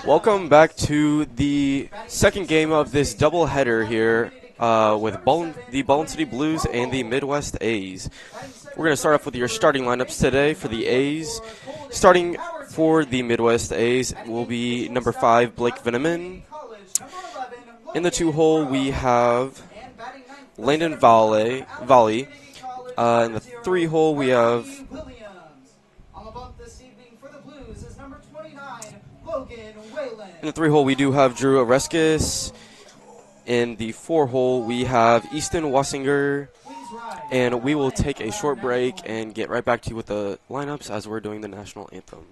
Welcome back to the second game of this doubleheader here with the Baldwin City Blues and the Midwest A's. We're going to start off with your starting lineups today for the A's. Starting for the Midwest A's will be number 5, Blake Veneman. In the 2-hole, we have Landon Volley. In the 3-hole, we have in the 3-hole, we do have Drew Oreskes. In the 4-hole, we have Easton Wassinger. And we will take a short break and get right back to you with the lineups as we're doing the national anthem.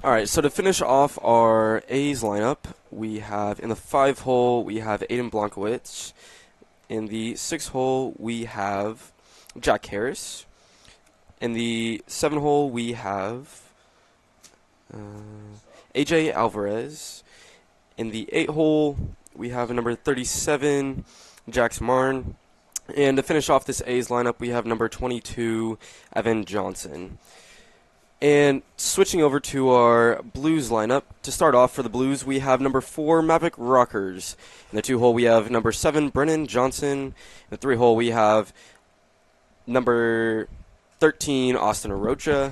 All right, so to finish off our A's lineup, we have in the 5-hole, we have Aiden Blankowicz. In the 6-hole, we have Jack Harris. In the 7-hole, we have AJ Alvarez. In the 8-hole, we have number 37, Jax Marn. And to finish off this A's lineup, we have number 22, Evan Johnson. And switching over to our Blues lineup, to start off for the Blues, we have number 4, Maverick Rockers. In the 2-hole, we have number 7, Brennan Johnson. In the 3-hole, we have number 13, Austin Arocha.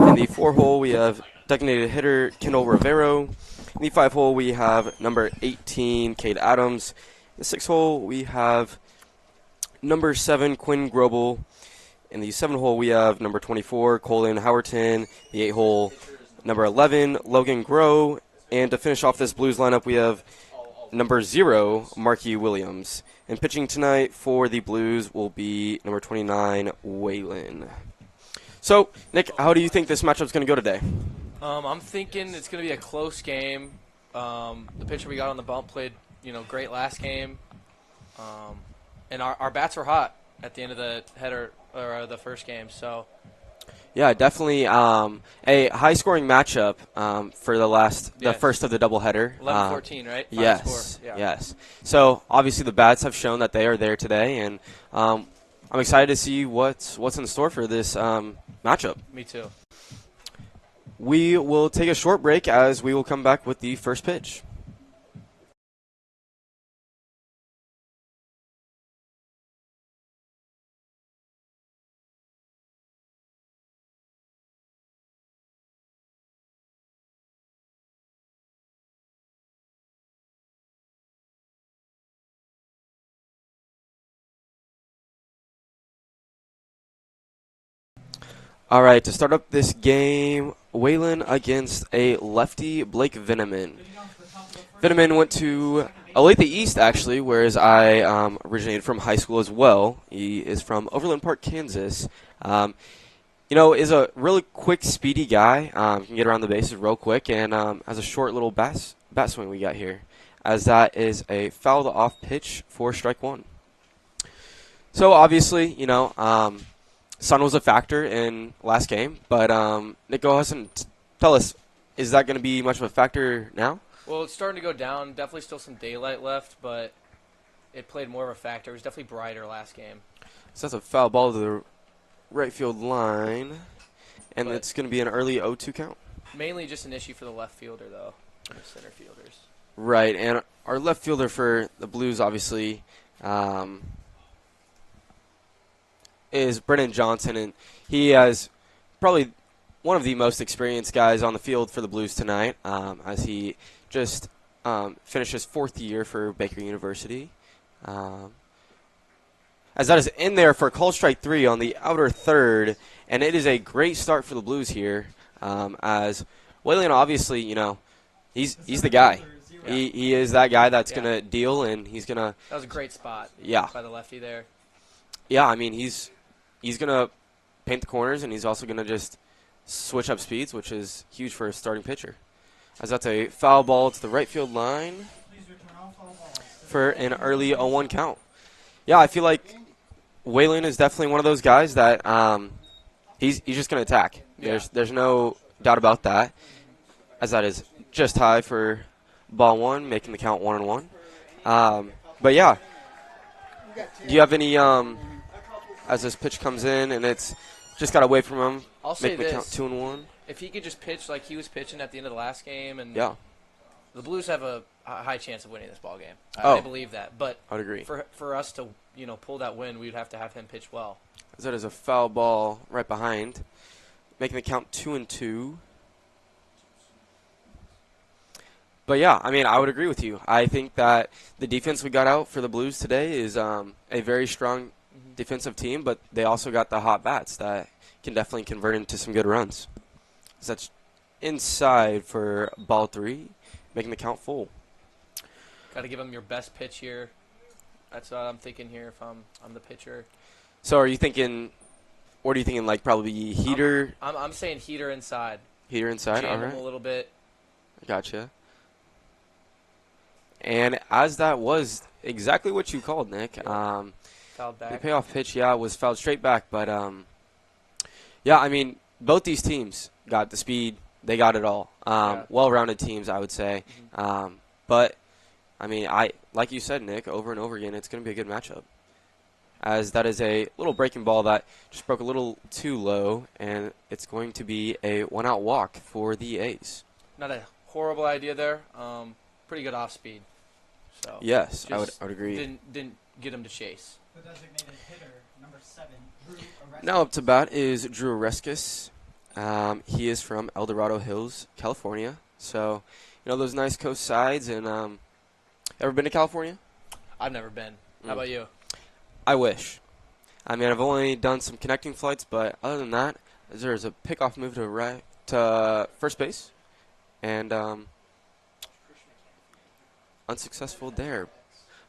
In the 4-hole, we have designated hitter Kendall Rivero. In the 5-hole, we have number 18, Cade Adams. In the 6-hole, we have number 7, Quinn Grobel. In the 7-hole, we have number 24, Colin Howerton. The 8-hole, number 11, Logan Groh. And to finish off this Blues lineup, we have number 0, Marky Williams. And pitching tonight for the Blues will be number 29, Waylon. So, Nick, how do you think this matchup's going to go today? I'm thinking it's going to be a close game. The pitcher we got on the bump played, great last game. And our bats were hot at the end of the header or the first game. So, yeah, definitely a high-scoring matchup for the first of the doubleheader. 11-14, right? Yes, yeah. Yes. So obviously the bats have shown that they are there today, and I'm excited to see what's in store for this matchup. Me too. We will take a short break as we will come back with the first pitch. All right, to start up this game, Waylon against a lefty, Blake Veneman. Veneman went to Olathe East, actually, whereas I originated from high school as well. He is from Overland Park, Kansas. Is a really quick, speedy guy. Can get around the bases real quick, and has a short little bat swing we got here, as that is a fouled off pitch for strike one. So obviously, sun was a factor in last game, but Nick, go ahead and tell us, is that going to be much of a factor now? Well, it's starting to go down. Definitely still some daylight left, but it played more of a factor. It was definitely brighter last game. So that's a foul ball to the right field line, and But it's going to be an early 0-2 count. mainly just an issue for the left fielder, though, and the center fielders. Right, and our left fielder for the Blues, obviously, is Brennan Johnson, and he has probably one of the most experienced guys on the field for the Blues tonight, as he just finished his 4th year for Baker University. As that is in there for call strike 3 on the outer third, and it is a great start for the Blues here, as Whalen, obviously, he's the guy. He is that guy that's going to deal, and he's going to... That was a great spot by the lefty there. Yeah, I mean, he's going to paint the corners, and he's also going to just switch up speeds, which is huge for a starting pitcher. As that's a foul ball to the right field line for an early 0-1 count. Yeah, I feel like Whalen is definitely one of those guys that he's just going to attack. Yeah. There's no doubt about that, as that is just high for ball 1, making the count 1-1. But yeah, do you have any, as this pitch comes in and it's just got away from him, I'll say making the count this. 2-1? If he could just pitch like he was pitching at the end of the last game, and Yeah, the Blues have a high chance of winning this ball game. Oh. I believe that. But I'd agree. for us to pull that win, we'd have to have him pitch well. As that is a foul ball right behind, making the count 2-2. But yeah, I mean, I would agree with you. I think that the defense we got out for the Blues today is a very strong defensive team, but they also got the hot bats that can definitely convert into some good runs. So that's inside for ball 3, making the count full. Got to give him your best pitch here. That's what I'm thinking here if I'm the pitcher. So are you thinking, what are you thinking, like probably heater? I'm saying heater inside. Heater inside, all Jam right. him a little bit. Gotcha. And as that was exactly what you called, Nick. Fouled The back. payoff pitch, was fouled straight back. But, yeah, I mean, both these teams got the speed. They got it all. Well-rounded teams, I would say. But, I mean, like you said, Nick, over and over again, it's going to be a good matchup. As that is a little breaking ball that just broke a little too low, and it's going to be a one-out walk for the A's. Not a horrible idea there. Pretty good off speed. So Yes, I would just agree. Didn't get him to chase. The designated hitter, number 7, Drew Areskis. Now up to bat is Drew Areskis. He is from El Dorado Hills, California. So, those nice coast sides. And ever been to California? I've never been. How about you? I wish. I mean, I've only done some connecting flights, but other than that, there's a pickoff move to first base, and unsuccessful there.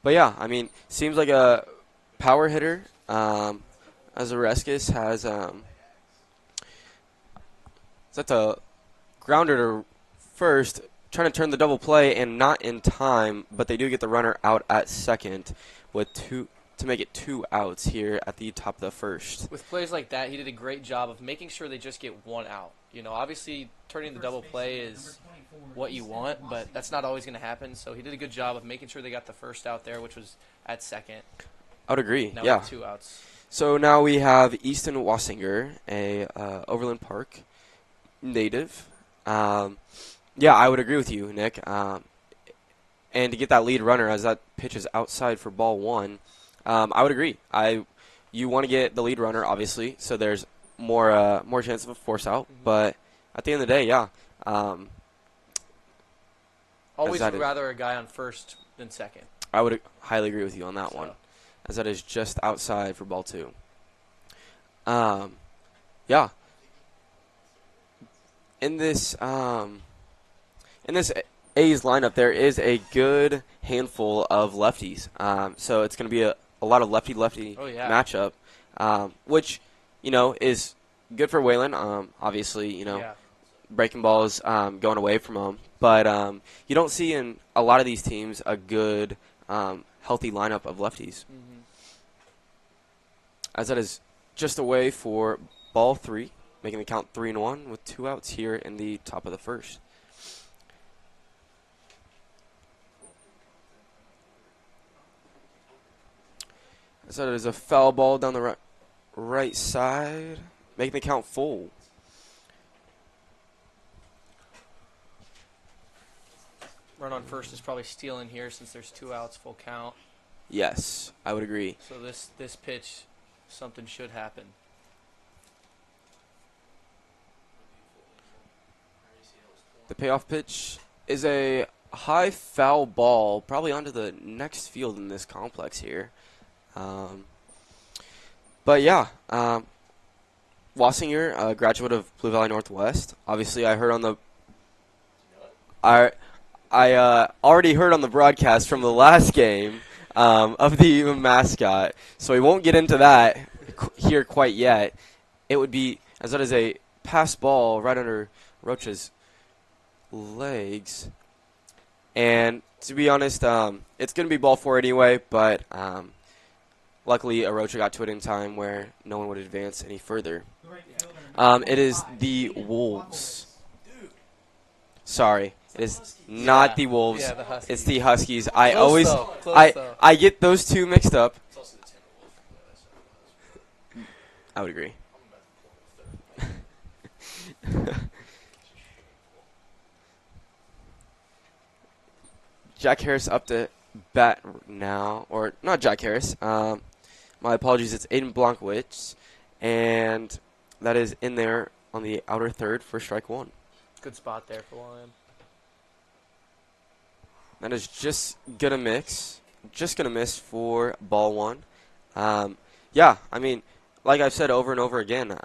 But yeah, I mean, seems like a power hitter. As Areskis has that's a grounder to first, trying to turn the double play and not in time, but they do get the runner out at second with to make it 2 outs here at the top of the first. With plays like that, he did a great job of making sure they just get 1 out. Obviously turning the double play is what you want, but that's not always going to happen. So he did a good job of making sure they got the first out there, which was at second. I would agree. Now yeah. with 2 outs. So now we have Easton Wassinger, a Overland Park native. Yeah, I would agree with you, Nick. And to get that lead runner as that pitch is outside for ball 1, I would agree. You want to get the lead runner, obviously, so there's more chance of a force out. But at the end of the day, yeah. Always that would rather a guy on first than second. I would highly agree with you on that one, So, as that is just outside for ball 2. Yeah. In this A's lineup, there is a good handful of lefties. So it's going to be a lot of lefty-lefty matchup, which, is good for Whalen. Obviously, yeah. breaking balls going away from him. But you don't see in a lot of these teams a good, healthy lineup of lefties. Mm-hmm. As that is just away for ball 3, making the count 3-1 with 2 outs here in the top of the first. So there's a foul ball down the right side, making the count full. Run on first is probably stealing here since there's 2 outs, full count. Yes, I would agree. So this pitch, something should happen. The payoff pitch is a high foul ball, probably onto the next field in this complex here. But yeah, Wassinger, a graduate of Blue Valley Northwest. Obviously, I already heard on the broadcast from the last game of the mascot, so we won't get into that here quite yet. It would be, as that is a pass ball right under Rocha's legs. And to be honest, it's going to be ball 4 anyway, but luckily Arocha got to it in time where no one would advance any further. It is the Wolves. Sorry, it is not the Wolves. Yeah, the Huskies. It's the Huskies. Close though. I get those two mixed up. I would agree. Jack Harris up to bat now, or not Jack Harris. My apologies, it's Aiden Blankowitz, and that is in there on the outer third for strike 1. Good spot there for William. That is just gonna miss for ball 1. Yeah, I mean, like I've said over and over again,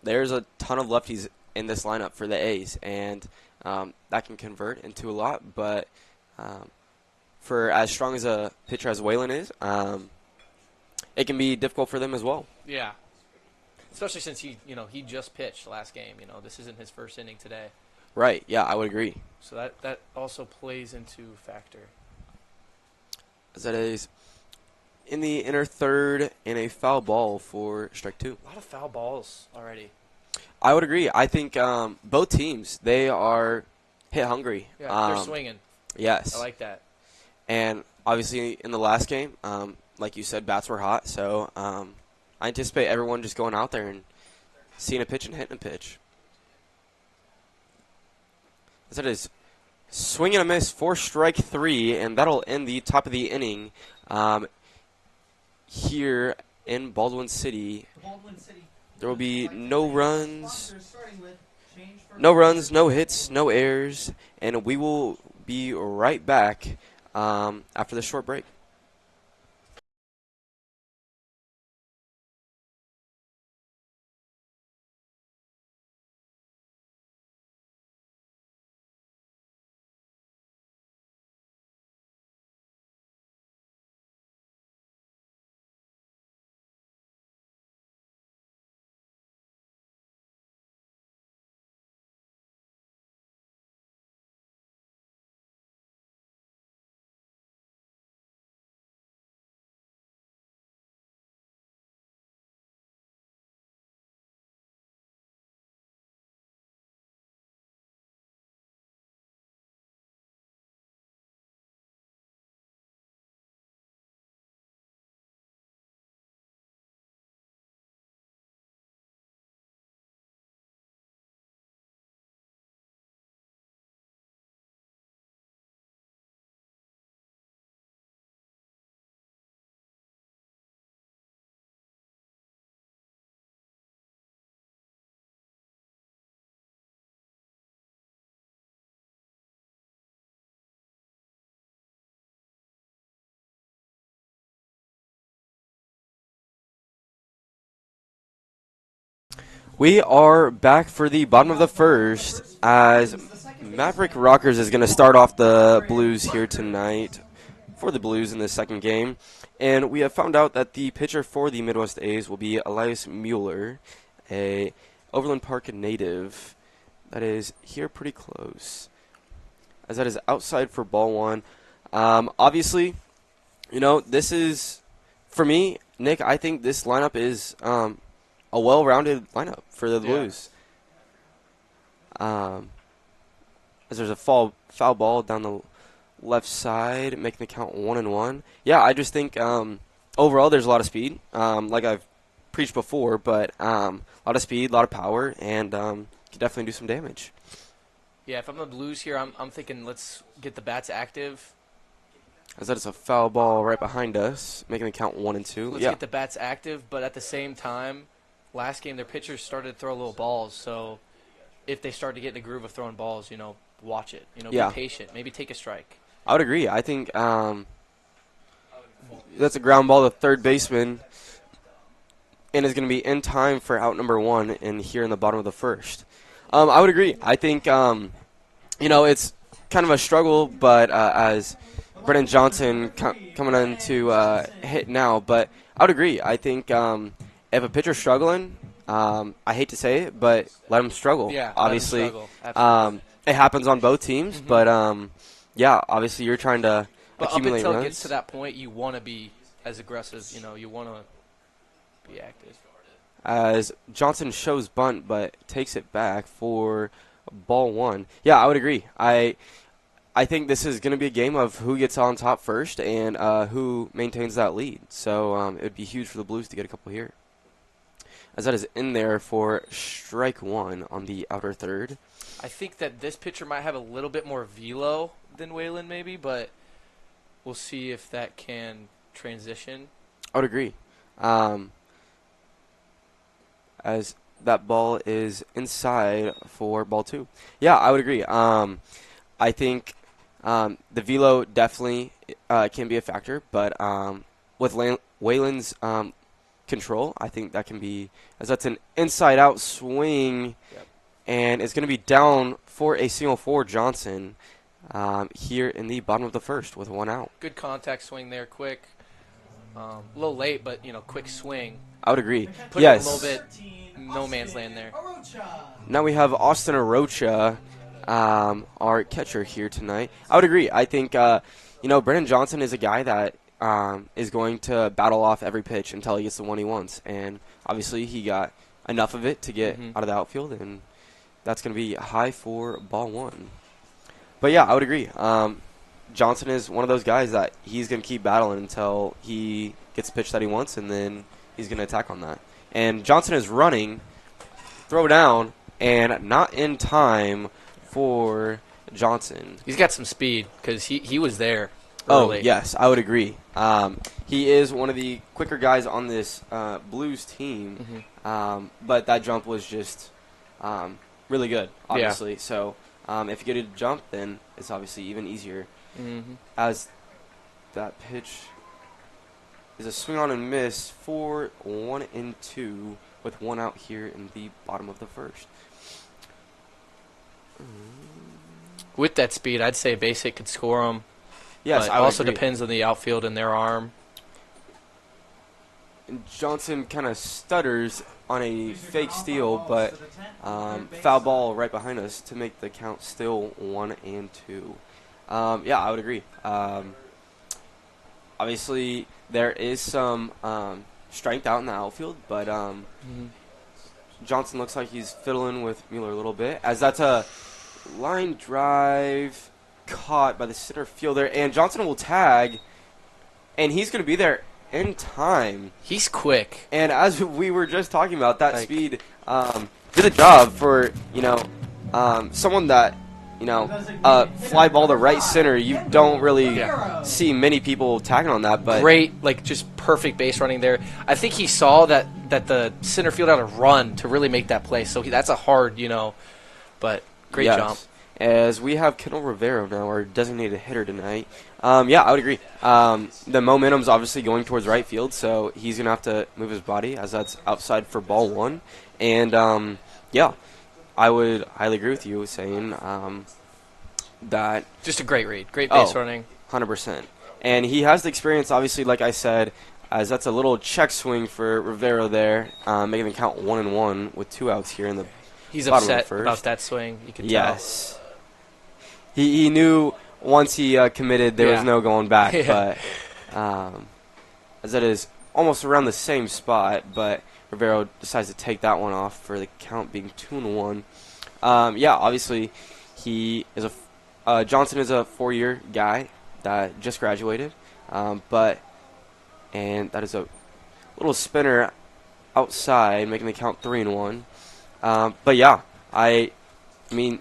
there's a ton of lefties in this lineup for the A's, and that can convert into a lot, but for as strong as a pitcher as Waylon is, it can be difficult for them as well. Yeah. Especially since he just pitched last game. This isn't his first inning today. Right, yeah, I would agree. So that also plays into factor. As that is in the inner third and a foul ball for strike 2. A lot of foul balls already. I would agree. I think both teams, they are hit hungry. Yeah, they're swinging. Yes. I like that. And obviously in the last game, like you said, bats were hot. So I anticipate everyone just going out there and seeing a pitch and hitting a pitch. As it is swing and a miss for strike 3, and that'll end the top of the inning here in Baldwin City. There will be no runs, no hits, no errors, and we will be right back after this short break. We are back for the bottom of the first as Maverick Rockers is going to start off the Blues here tonight for the Blues in the second game. And we have found out that the pitcher for the Midwest A's will be Elias Mueller, a Overland Park native that is here pretty close, as that is outside for ball 1. Obviously, this is, for me, Nick, I think this lineup is a well-rounded lineup for the Blues. As there's a foul ball down the left side, making the count 1-1. Yeah, I just think overall, there's a lot of speed, like I've preached before, but a lot of speed, a lot of power, and can definitely do some damage. Yeah, if I'm the Blues here, I'm thinking let's get the bats active. As that is a foul ball right behind us, making the count 1 and 2. Let's Yeah, get the bats active, but at the same time, last game their pitchers started to throw little balls. So if they start to get in the groove of throwing balls, watch it. yeah, Be patient. Maybe take a strike. I would agree. I think that's a ground ball to third baseman, and is going to be in time for out number 1 and here in the bottom of the first. I would agree. I think, it's kind of a struggle, but as Brennan Johnson coming in to hit now, but I would agree. I think if a pitcher's struggling, I hate to say it, but let him struggle. Yeah, Obviously, let 'em struggle. Absolutely. it happens on both teams, but yeah, obviously you're trying to But up accumulate until runs. it gets to that point, you want to be as aggressive. You want to be active. As Johnson shows bunt, but takes it back for ball 1. Yeah, I would agree. I think this is going to be a game of who gets on top first and who maintains that lead. So it would be huge for the Blues to get a couple here. As that is in there for strike 1 on the outer third. I think that this pitcher might have a little bit more velo than Waylon, maybe, but we'll see if that can transition. I would agree. As that ball is inside for ball 2. Yeah, I would agree. I think the velo definitely can be a factor, but with Waylon's control, I think that can be, as that's an inside-out swing, Yep. and it's going to be down for a single for Johnson here in the bottom of the first with 1 out. Good contact swing there, quick. A little late, but quick swing. I would agree. Put Yes. it a little bit no man's land there. Now we have Austin Arocha, our catcher here tonight. I would agree. I think, Brennan Johnson is a guy that is going to battle off every pitch until he gets the one he wants. And obviously he got enough of it to get out of the outfield, and that's going to be high for ball 1. But, yeah, I would agree. Johnson is one of those guys that he's going to keep battling until he gets the pitch that he wants, and then he's going to attack on that. And Johnson is running, throw down, and not in time for Johnson. He's got some speed because he was there Oh, early. yes, I would agree. He is one of the quicker guys on this Blues team, but that jump was just really good, obviously. So if you get a jump, then it's obviously even easier. As that pitch is a swing on and miss for 1 and 2 with 1 out here in the bottom of the first. With that speed, I'd say base hit could score him. Yes, but I would also agree. depends on the outfield and their arm. And Johnson kind of stutters on a fake steal, but foul ball right behind us to make the count still 1 and 2. Yeah, I would agree. Obviously, there is some strength out in the outfield, but Johnson looks like he's fiddling with Mueller a little bit, as that's a line drive caught by the center fielder, and Johnson will tag, and he's going to be there in time. He's quick. And as we were just talking about, that speed did the job for, someone that, fly ball to right center. You don't really see many people tagging on that. But Great, just perfect base running there. I think he saw that the center field had to run to really make that play. So that's a hard, but great jump. As we have Kendall Rivera now, our designated hitter tonight. Yeah, I would agree. The momentum's obviously going towards right field, so he's going to have to move his body, as that's outside for ball 1. And, yeah, I would highly agree with you saying that. Just a great read. Great base running. 100%. And he has the experience, obviously, like I said, as that's a little check swing for Rivera there, making the count 1 and 1 with 2 outs here in the He's bottom of the upset first. about that swing. You can tell. Yes. He knew once he committed there was no going back. Yeah. But as that is almost around the same spot, but Rivero decides to take that one off for the count being 2 and 1. Yeah, obviously he is Johnson is a 4-year guy that just graduated, but and that is a little spinner outside, making the count 3-1. But yeah, I mean,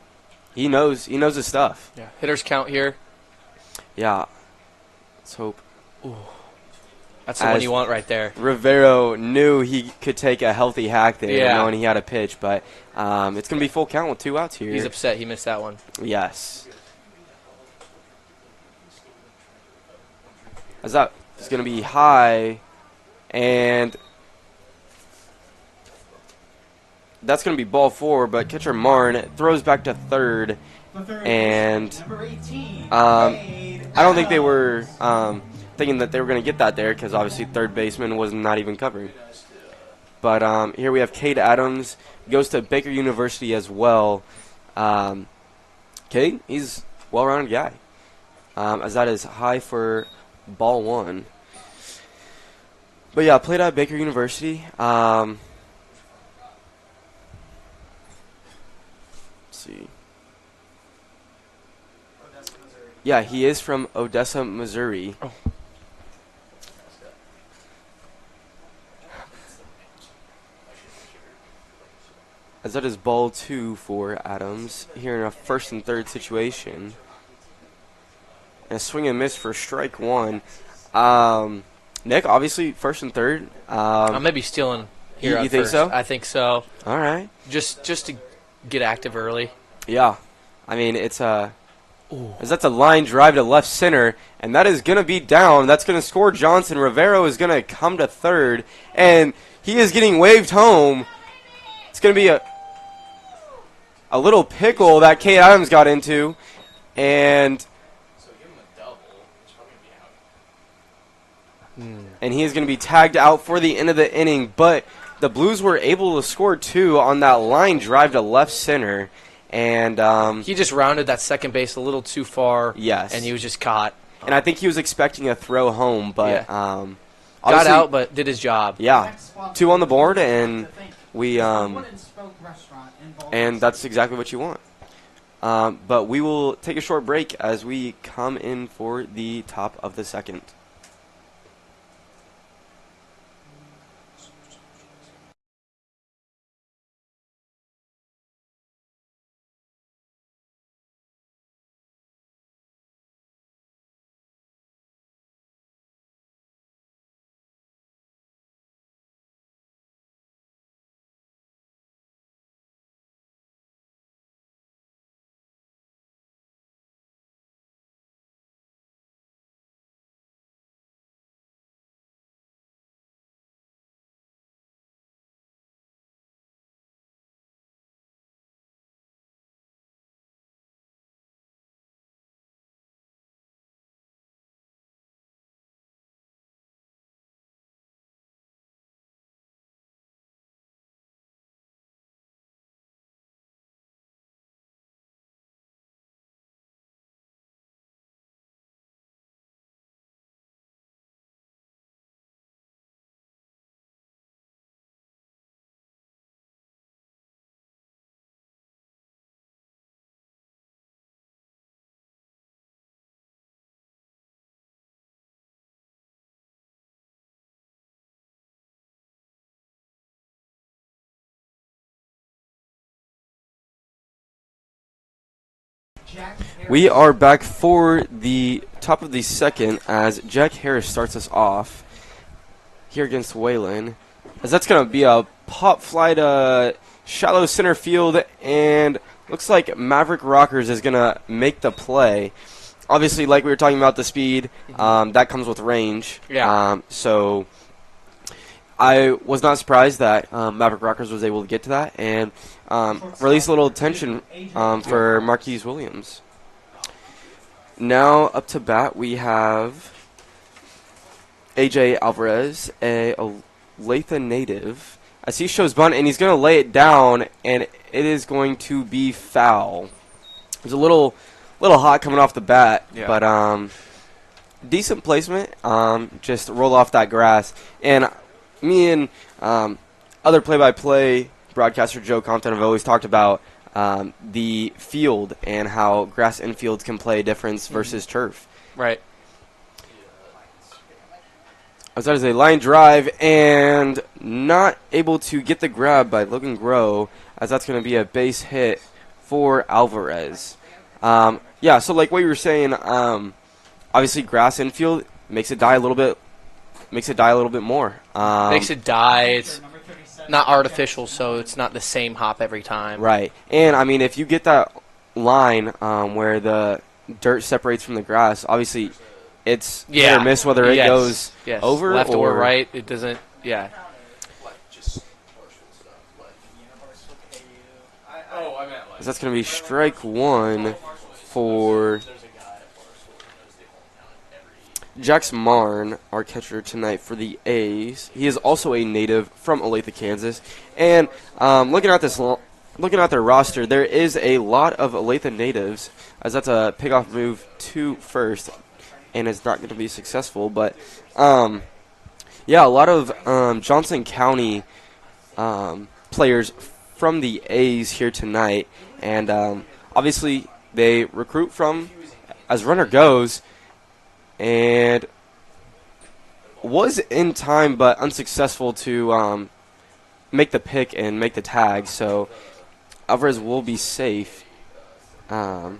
he knows his stuff. Yeah. Hitters count here. Yeah. Let's hope. That's the one you want right there. Rivero knew he could take a healthy hack there, Yeah. knowing he had a pitch, but it's going to be full count with 2 outs here. He's upset he missed that one. Yes. As that is going to be high, and that's going to be ball 4, but catcher Marn throws back to third, The third and baseman, number 18, I don't think they were thinking that they were going to get that there because obviously third baseman was not even covering. But here we have Cade Adams, goes to Baker University as well. Cade, he's a well-rounded guy, as that is high for ball 1. But yeah, played at Baker University. Let's see. Yeah, he is from Odessa, Missouri. Oh. As that is ball 2 for Adams here in a first and third situation. And a swing and miss for strike 1. Nick, obviously first and third. I may be stealing here. You at think first. so? I think so. All right. Just to get active early. Yeah. I mean, it's as that's a line drive to left center, and that is going to be down. That's going to score Johnson. Rivero is going to come to third, and he is getting waved home. It's going to be a little pickle that Cade Adams got into, and he is going to be tagged out for the end of the inning. But the Blues were able to score 2 on that line drive to left center. And He just rounded that second base a little too far. Yes. And he was just caught. and I think he was expecting a throw home, but Got obviously- out, but did his job. Yeah, 2 on the board, and we and that's exactly what you want. But we will take a short break as we come in for the top of the second. We are back for the top of the second as Jack Harris starts us off here against Whalen. As that's going to be a pop fly to shallow center field, and looks like Maverick Rockers is going to make the play. Obviously, like we were talking about the speed, that comes with range. Yeah. So I was not surprised that Maverick Rockers was able to get to that and release a little attention for Marquise Williams. Now up to bat we have AJ Alvarez, a Olathe native, as he shows bunt, and he's going to lay it down, and it is going to be foul. It was a little hot coming off the bat, Yeah. but decent placement. Just roll off that grass, and me and other play-by-play broadcaster Joe Compton have always talked about the field and how grass infields can play a difference versus turf. Right. As that is a line drive and not able to get the grab by Logan Groh, as that's going to be a base hit for Alvarez. Yeah, so like what you were saying, obviously grass infield makes it die a little bit. Makes it die a little bit more. Makes it die. It's Number 37, not artificial, so it's not the same hop every time. Right. And, I mean, if you get that line where the dirt separates from the grass, obviously it's hit or miss whether it goes over left or or right. It doesn't. Yeah. So that's going to be strike one for Jax Marn, our catcher tonight for the A's. He is also a native from Olathe, Kansas. And looking at their roster, there is a lot of Olathe natives, as that's a pickoff move to first, and it's not going to be successful. But yeah, a lot of Johnson County players from the A's here tonight, and obviously they recruit from as runner goes, and was in time but unsuccessful to make the pick and make the tag. So Alvarez will be safe at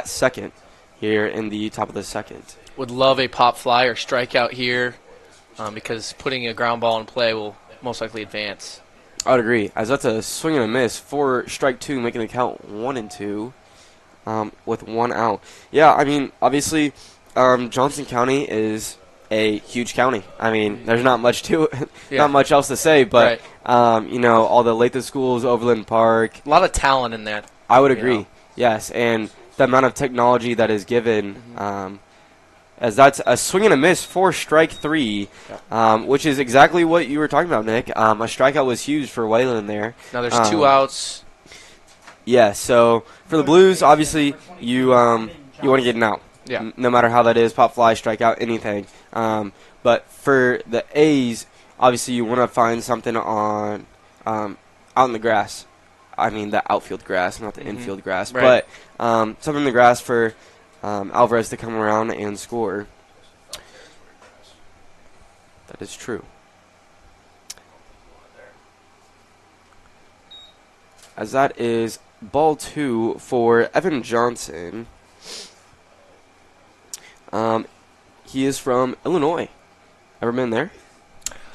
second here in the top of the second. Would love a pop fly or strikeout here, because putting a ground ball in play will most likely advance. I would agree, as that's a swing and a miss for strike two, making the count 1-2 with one out. Yeah, I mean, obviously, Johnson County is a huge county. I mean, there's not much to it, not much else to say, but, you know, all the Lathe schools, Overland Park. A lot of talent in that. I would agree, yes, and the amount of technology that is given, as that's a swing and a miss for strike three, which is exactly what you were talking about, Nick. A strikeout was huge for Wayland there. Now there's 2 outs. Yeah, so for the Blues, obviously you want to get an out. Yeah. No matter how that is, pop fly, strikeout, anything. But for the A's, obviously you want to find something on out in the grass. I mean the outfield grass, not the infield grass. Right. But something in the grass for Alvarez to come around and score. That is true. As that is ball two for Evan Johnson. He is from Illinois. Ever been there?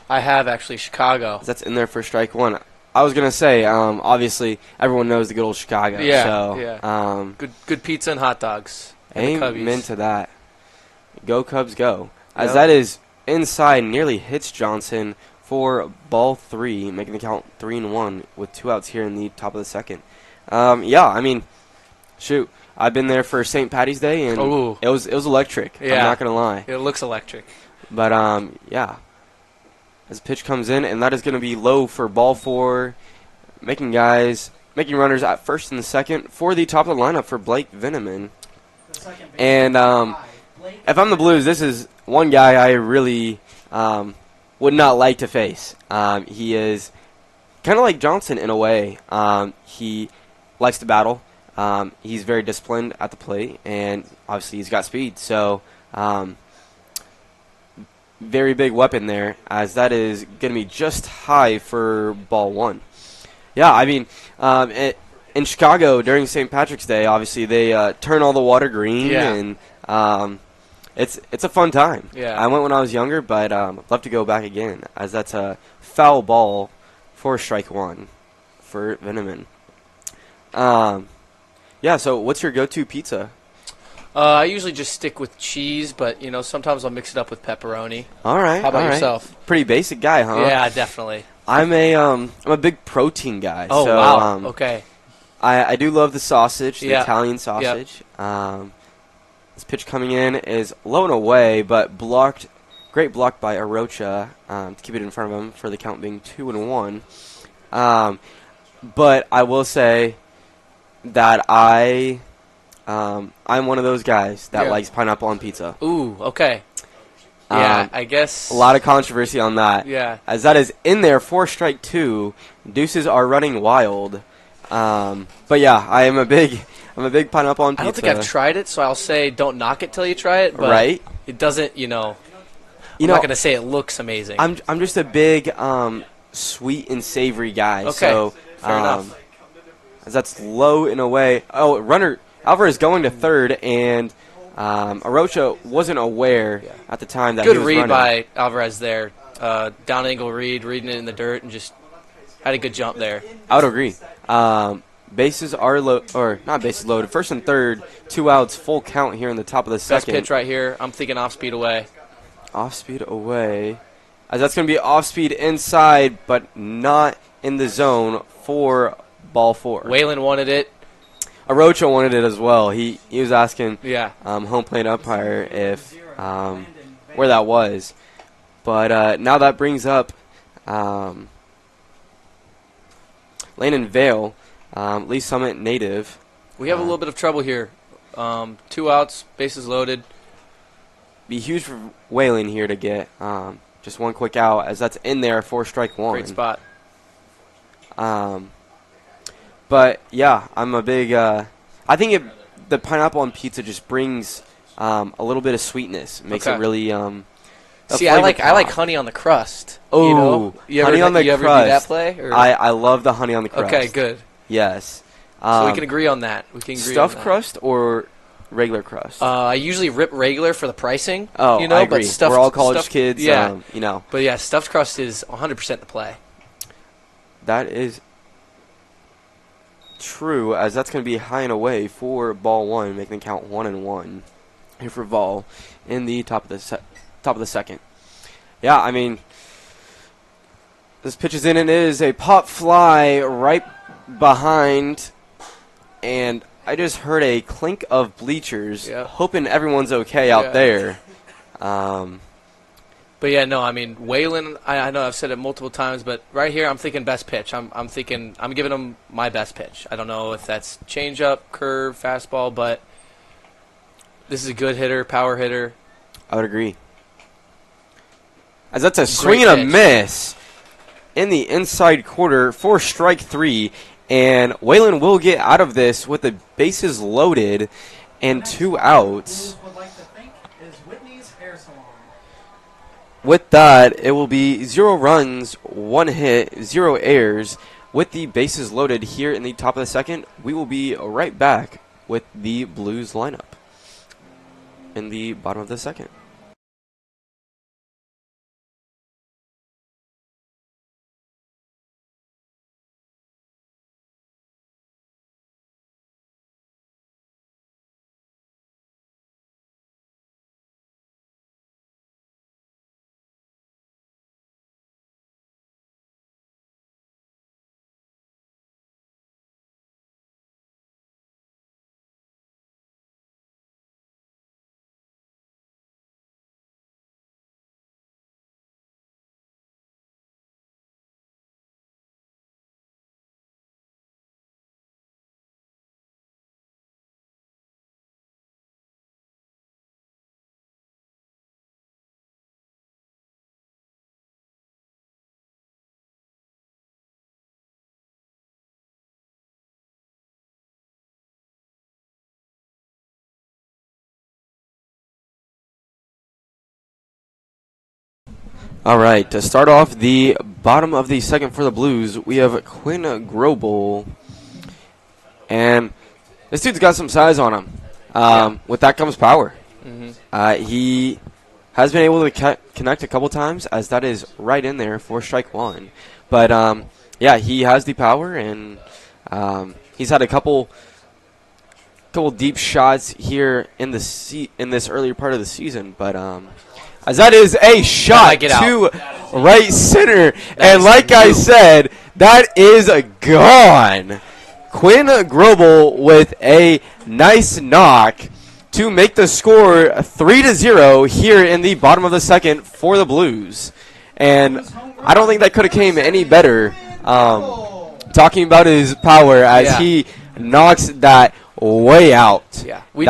I have, actually. Chicago. That's in there for strike one. I was going to say, obviously, everyone knows the good old Chicago. Yeah, so, yeah. Good pizza and hot dogs. And the amen Cubbies. to that. Go Cubs, go. As Yep. that is inside, nearly hits Johnson for ball three, making the count 3-1 with 2 outs here in the top of the second. Yeah, I mean, shoot. I've been there for St. Patty's Day, and Ooh. it was electric. Yeah. I'm not going to lie. It looks electric. But, yeah. As the pitch comes in, and that is going to be low for ball four, making runners at first and second for the top of the lineup for Blake Veneman. The second base. And Blake if I'm the Blues, this is one guy I really would not like to face. He is kind of like Johnson in a way. He likes to battle. He's very disciplined at the plate, and obviously he's got speed. So, very big weapon there, as that is going to be just high for ball one. Yeah, I mean, in Chicago during St. Patrick's Day, obviously they turn all the water green, Yeah. and it's a fun time. Yeah. I went when I was younger, but I'd love to go back again, as that's a foul ball for strike one for Veneman. Yeah, so what's your go-to pizza? I usually just stick with cheese, but, you know, sometimes I'll mix it up with pepperoni. All right. How about all right. yourself? Pretty basic guy, huh? Yeah, definitely. I'm a big protein guy. Oh, so, wow. Okay. I do love the sausage, the Yeah. Italian sausage. This pitch coming in is low and away, but blocked. Great block by Arocha to keep it in front of him for the count being 2-1. But I will say that I'm one of those guys that Yeah. likes pineapple on pizza. Ooh, okay. Yeah, Um, I guess. A lot of controversy on that. Yeah. As that is in there for strike two. Deuces are running wild. But yeah, I'm a big pineapple on pizza. I don't think I've tried it, so I'll say don't knock it till you try it. But Right? it doesn't, you know. I'm not going to say it looks amazing. I'm just a big sweet and savory guy. Okay, So fair enough. as that's low in a way. Oh, runner Alvarez going to third, and Arocha wasn't aware at the time that Good he was read running. by Alvarez there. Down angle reading it in the dirt, and just had a good jump there. I would agree. Bases are not bases loaded. First and third, 2 outs, full count here in the top of the Best second. pitch right here. I'm thinking off speed away. Off speed away. As that's going to be off speed inside, but not in the zone for ball 4. Waylon wanted it. Arocha wanted it as well. He was asking Yeah. home plate umpire if where that was. But now that brings up Landon Vale, Lee Summit native. We have a little bit of trouble here. 2 outs, bases loaded. Be huge for Waylon here to get just one quick out, as that's in there for strike 1. Great spot. But yeah, I'm a big. I think the pineapple on pizza just brings a little bit of sweetness. Makes it Okay. really. See, I like honey on the crust. Oh, you know? honey on the you ever do crust. that play? Or? I love the honey on the crust. Okay, good. Yes. So we can agree on that. We can agree Stuffed on that. crust or regular crust? I usually rip regular for the pricing. Oh, you know, I agree. But stuffed, We're all college stuffed- kids. Yeah. You know. But yeah, stuffed crust is 100% the play. That is true, as that's going to be high and away for ball 1, making the count 1-1 here for Vol in the top of the second. Yeah, I mean, this pitch is in and it is a pop fly right behind, and I just heard a clink of bleachers, Yeah. hoping everyone's okay out Yeah. there. But yeah, no, I mean, Waylon, I know I've said it multiple times, but right here I'm thinking best pitch. I'm thinking I'm giving him my best pitch. I don't know if that's changeup, curve, fastball, but this is a good hitter, power hitter. I would agree. As that's a swing and a pitch. miss in the inside quarter for strike 3, and Waylon will get out of this with the bases loaded and 2 outs. Blues would like to think is Whitney's Hair Salon. With that, it will be 0 runs, 1 hit, 0 errors. With the bases loaded here in the top of the second, we will be right back with the Blues lineup in the bottom of the second. All right, to start off the bottom of the second for the Blues, we have Quinn Grobel. And this dude's got some size on him. With that comes power. He has been able to connect a couple times, as that is right in there for strike 1. But, yeah, he has the power, and he's had a couple deep shots here in this earlier part of the season. But as that is a shot to right center, and like I said, that is gone. Quinn Grobel with a nice knock to make the score 3-0 here in the bottom of the second for the Blues. And I don't think that could have came any better. Talking about his power as he knocks that way out. Yeah, we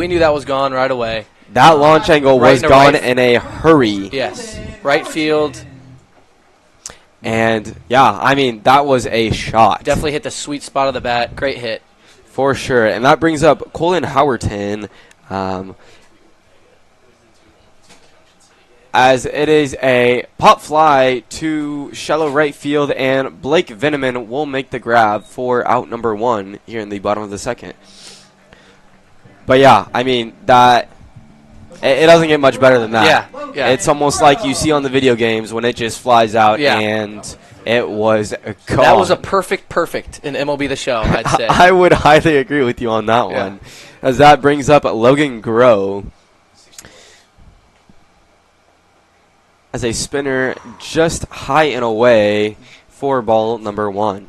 knew that was gone right away. That launch angle Right was into gone right- in a hurry. Yes, right field. And, yeah, I mean, that was a shot. Definitely hit the sweet spot of the bat. Great hit. For sure. And that brings up Colin Howerton. as it is a pop fly to shallow right field, and Blake Veneman will make the grab for out number 1 here in the bottom of the second. But yeah, I mean, it doesn't get much better than that. Yeah. It's almost like you see on the video games when it just flies out, Yeah. and it was gone. That was a perfect in MLB The Show, I'd say. I would highly agree with you on that Yeah. one, as that brings up Logan Groh as a spinner just high and away for ball number 1.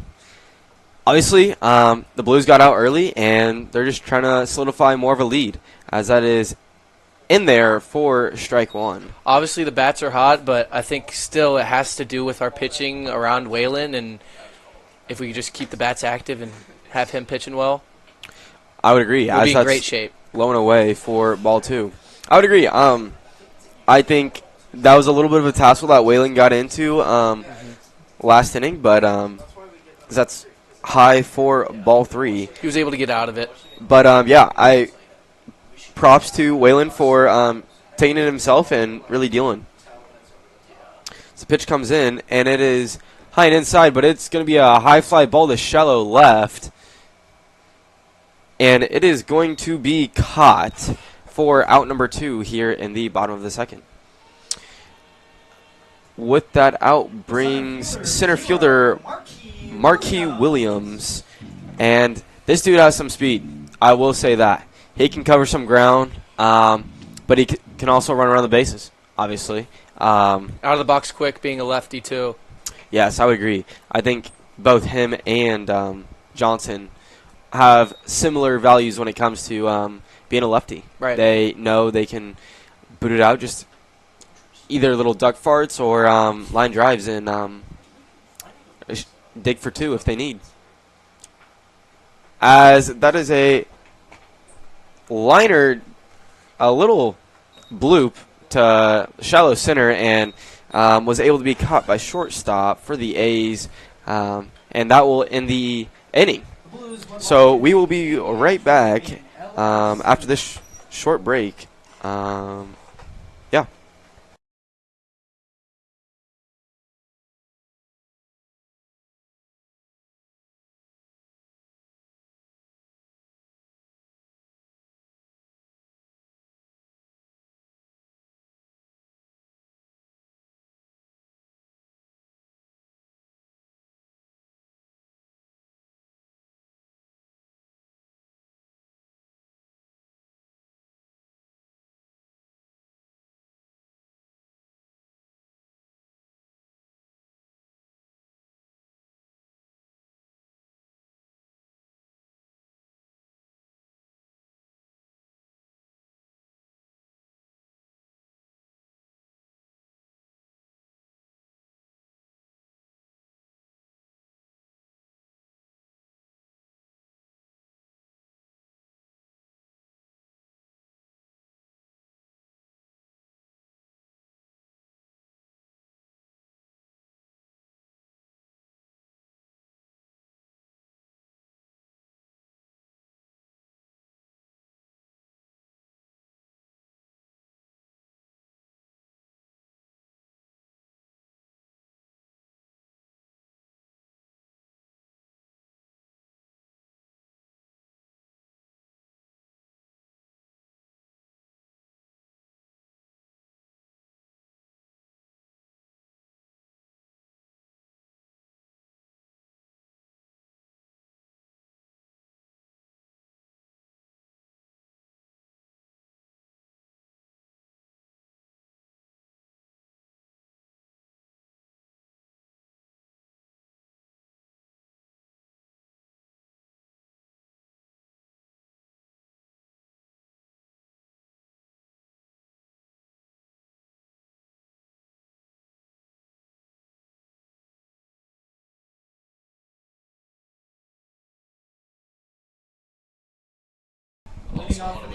Obviously, the Blues got out early, and they're just trying to solidify more of a lead, as that is in there for strike 1. Obviously, the bats are hot, but I think still it has to do with our pitching around Waylon, and if we could just keep the bats active and have him pitching well, I would agree. we'll be in great shape. Low and away for ball 2. I would agree. I think that was a little bit of a tassel that Waylon got into last inning, but that's high for ball 3. He was able to get out of it. But yeah, props to Waylon for taking it himself and really dealing. So the pitch comes in, and it is high and inside, but it's going to be a high fly ball to shallow left, and it is going to be caught for out number 2 here in the bottom of the second. With that out brings center fielder Marquis Williams, and this dude has some speed. I will say that. He can cover some ground, but he can also run around the bases, obviously. Out of the box quick, being a lefty, too. Yes, I would agree. I think both him and Johnson have similar values when it comes to being a lefty. Right. They know they can boot it out, just either little duck farts or line drives, and dig for 2 if they need. As that is a liner, a little bloop to shallow center, and was able to be caught by shortstop for the A's, and that will end the inning. So we will be right back after this short break. Yeah.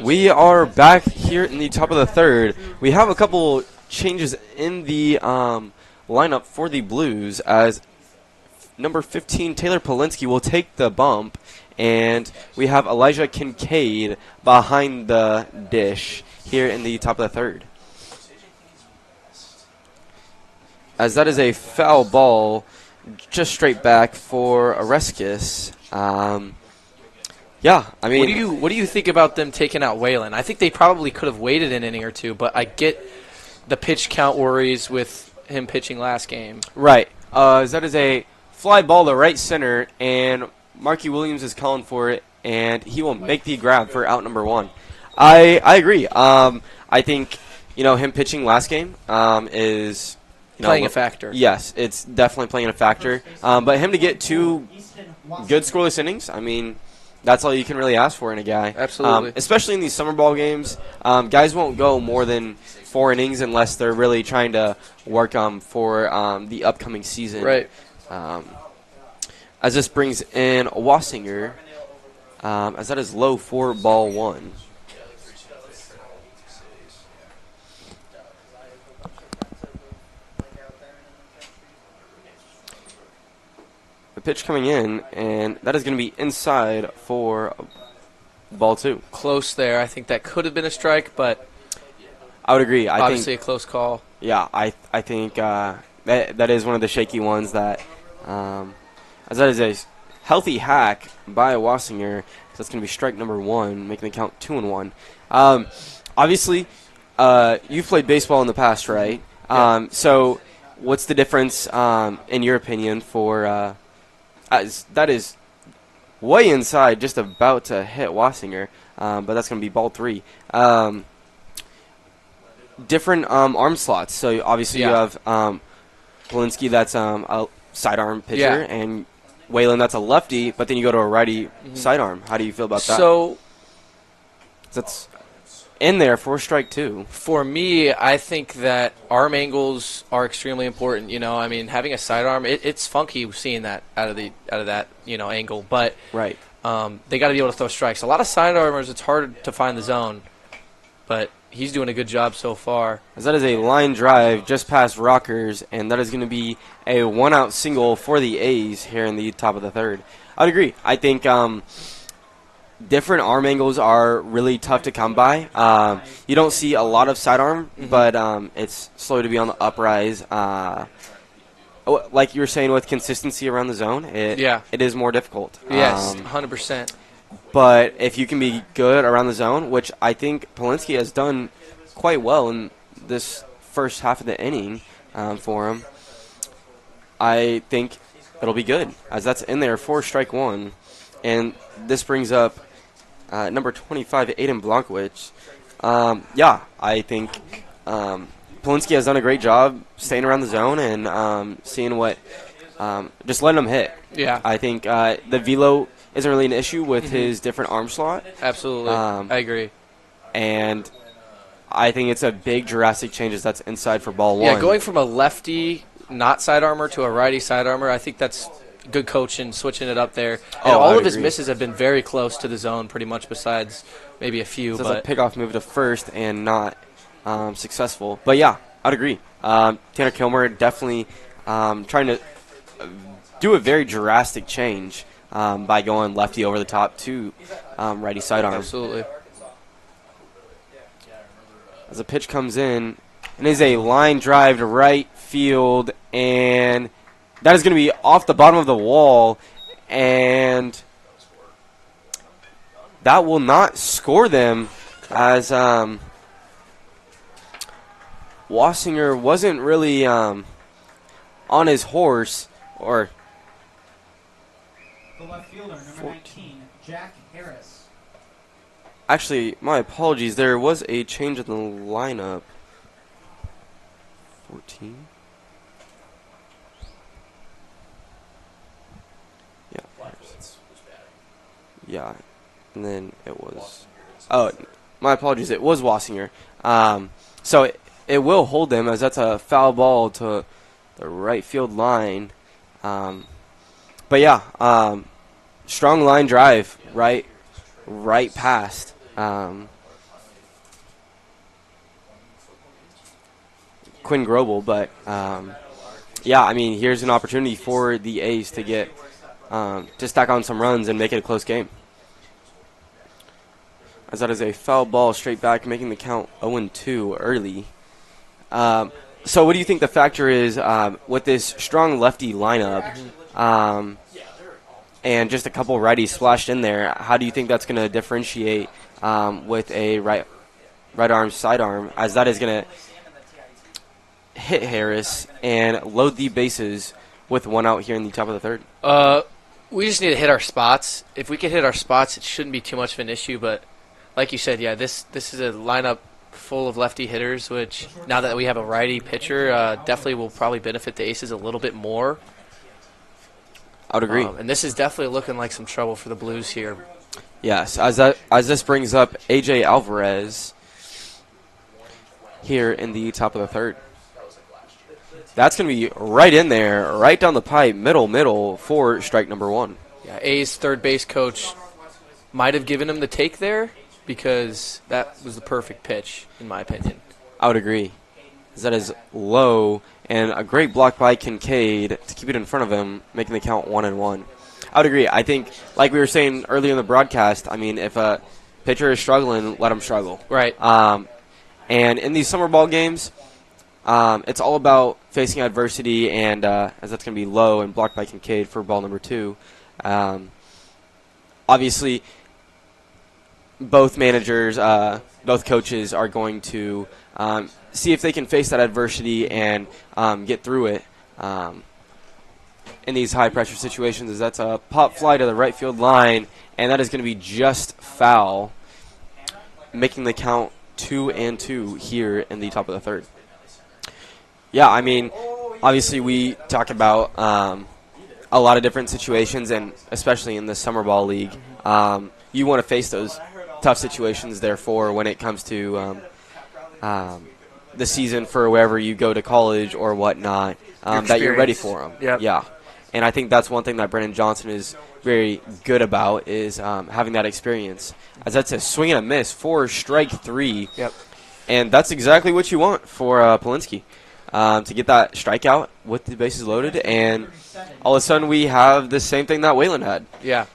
We are back here in the top of the third. We have a couple changes in the lineup for the Blues, as number 15, Taylor Polinsky, will take the bump, and we have Elijah Kincaid behind the dish here in the top of the third. as that is a foul ball just straight back for Oreskes. Yeah, I mean, What do you think about them taking out Waylon? I think they probably could have waited an inning or two, but I get the pitch count worries with him pitching last game. right. That is a fly ball to right center, and Marky Williams is calling for it, and he will make the grab for out number one. I agree. I think him pitching last game is Playing a factor. Yes, it's definitely playing a factor. But him to get two good scoreless innings, I mean, that's all you can really ask for in a guy. Absolutely. Especially in these summer ball games, guys won't go more than 4 innings unless they're really trying to work for the upcoming season. Right. As this brings in Wassinger, as that is low for ball 1. The pitch coming in, and that is going to be inside for ball 2. Close there. I think that could have been a strike, but I would agree. I obviously think, a close call. yeah, I think that is one of the shaky ones that, as that is a healthy hack by Wassinger. So that's going to be strike number 1, making the count 2-1. Obviously, you've played baseball in the past, right? Yeah. So what's the difference, in your opinion, for as that is way inside, just about to hit Wassinger, but that's going to be ball 3. Different arm slots. So obviously you have Polinsky, that's a sidearm pitcher, Yeah. and Waylon, that's a lefty. But then you go to a righty sidearm. How do you feel about that? So That's in there for strike 2. for me, I think that arm angles are extremely important. I mean, having a sidearm, it's funky seeing that out of that angle, but Right. they got to be able to throw strikes. A lot of sidearmers, it's hard to find the zone, but he's doing a good job so far. As that is a line drive just past Rockers, and that is going to be a 1-out single for the A's here in the top of the 3rd. I'd agree. I think different arm angles are really tough to come by. You don't see a lot of sidearm, but it's slow to be on the uprise. Like you were saying, with consistency around the zone, it is more difficult. Yes, 100%. But if you can be good around the zone, which I think Polinsky has done quite well in this first half of the inning for him, I think it'll be good, as that's in there for strike 1. And this brings up number 25, Aiden Blankowicz. I think Polinsky has done a great job staying around the zone and seeing what, just letting him hit. Yeah. I think the velo isn't really an issue with his different arm slot. Absolutely. I agree. And I think it's a big drastic change as that's inside for ball 1. Yeah, going from a lefty not side armor to a righty side armor, I think that's good coaching, switching it up there. And all of his misses have been very close to the zone, pretty much, besides maybe a few. So but it's a pickoff move to first and not successful. But yeah, I'd agree. Tanner Kilmer definitely trying to do a very drastic change by going lefty over the top to righty sidearm. Absolutely. As the pitch comes in, and is a line drive to right field, and that is going to be off the bottom of the wall, and that will not score them, as Wassinger wasn't really on his horse, or The left fielder, number 19, Jack Harris. actually, my apologies, there was a change in the lineup. 14. Yeah, and then it was. Oh, my apologies. It was Wassinger. So it will hold them, as that's a foul ball to the right field line. But yeah, strong line drive, right past. Quinn Grobel, but yeah, I mean, here's an opportunity for the A's to get to stack on some runs and make it a close game. As that is a foul ball straight back, making the count 0-2 early. So what do you think the factor is with this strong lefty lineup and just a couple righties splashed in there? How do you think that's going to differentiate with a right arm sidearm, as that is going to hit Harris and load the bases with one out here in the top of the third? We just need to hit our spots. If we can hit our spots, it shouldn't be too much of an issue. But like you said, yeah, this is a lineup full of lefty hitters, which now that we have a righty pitcher, definitely will probably benefit the Aces a little bit more. I would agree. And this is definitely looking like some trouble for the Blues here. Yes, as this brings up AJ Alvarez here in the top of the third. That's going to be right in there, right down the pipe, middle for strike number one. Yeah, A's third base coach might have given him the take there because that was the perfect pitch, in my opinion. I would agree. That is low, and a great block by Kincaid to keep it in front of him, making the count 1-1. I would agree. I think, like we were saying earlier in the broadcast, I mean, if a pitcher is struggling, let him struggle. Right. And in these summer ball games, it's all about facing adversity, and as that's going to be low and blocked by Kincaid for ball number 2. Obviously, both managers, both coaches are going to see if they can face that adversity and get through it in these high-pressure situations. As that's a pop fly to the right field line, and that is going to be just foul, making the count 2-2 here in the top of the third. Yeah, I mean, obviously we talk about a lot of different situations, and especially in the summer ball league, you want to face those tough situations. Therefore, when it comes to the season for wherever you go to college or whatnot, that you're ready for them. Yep. Yeah, and I think that's one thing that Brennan Johnson is very good about is having that experience. As that's a swing and a miss for strike 3. Yep. And that's exactly what you want for Polinsky. To get that strikeout with the bases loaded, and all of a sudden we have the same thing that Waylon had. Yeah.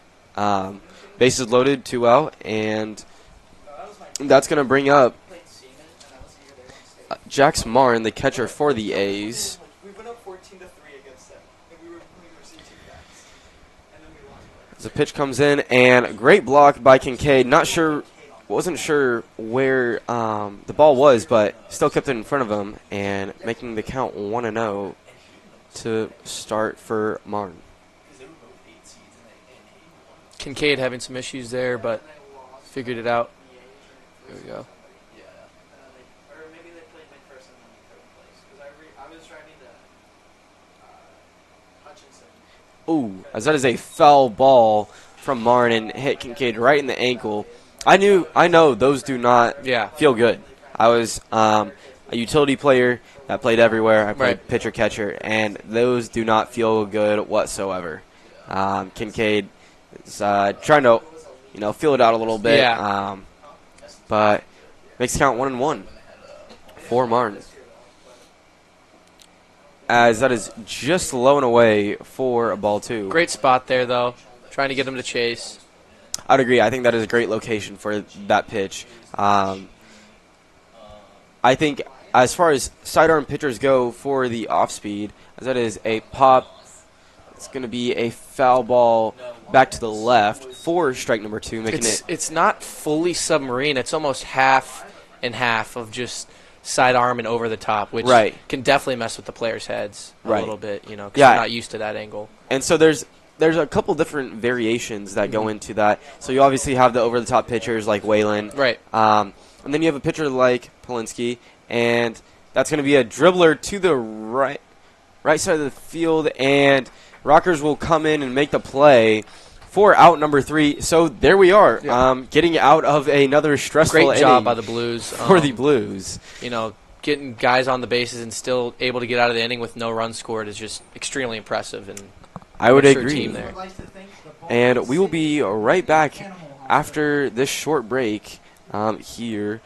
Bases loaded, 2 out, and that's going to bring up Jax Martin, the catcher for the A's. As the pitch comes in, and great block by Kincaid. Wasn't sure where the ball was, but still kept it in front of him and making the count 1-0 to start for Martin. Kincaid having some issues there, but figured it out. There we go. Ooh, as that is a foul ball from Martin, hit Kincaid right in the ankle. I know those do not feel good. I was a utility player that played everywhere. I played pitcher catcher, and those do not feel good whatsoever. Kincaid is trying to feel it out a little bit, but makes count 1-1 for Martin. As that is just low and away for a ball 2. Great spot there, though. Trying to get him to chase. I'd agree. I think that is a great location for that pitch. I think as far as sidearm pitchers go for the off speed, as that is a pop, it's going to be a foul ball back to the left for strike number 2, making It's not fully submarine. It's almost half and half of just sidearm and over the top, which can definitely mess with the players' heads a little bit, because they're not used to that angle. And so there's a couple different variations that go into that. So you obviously have the over-the-top pitchers like Waylon. Right. And then you have a pitcher like Polinsky, and that's going to be a dribbler to the right side of the field, and Rockers will come in and make the play for out number 3. So there we are, getting out of another stressful inning. Great job by the Blues. For the Blues. Getting guys on the bases and still able to get out of the inning with no runs scored is just extremely impressive. And I would agree. Team there. And we will be right back after this short break here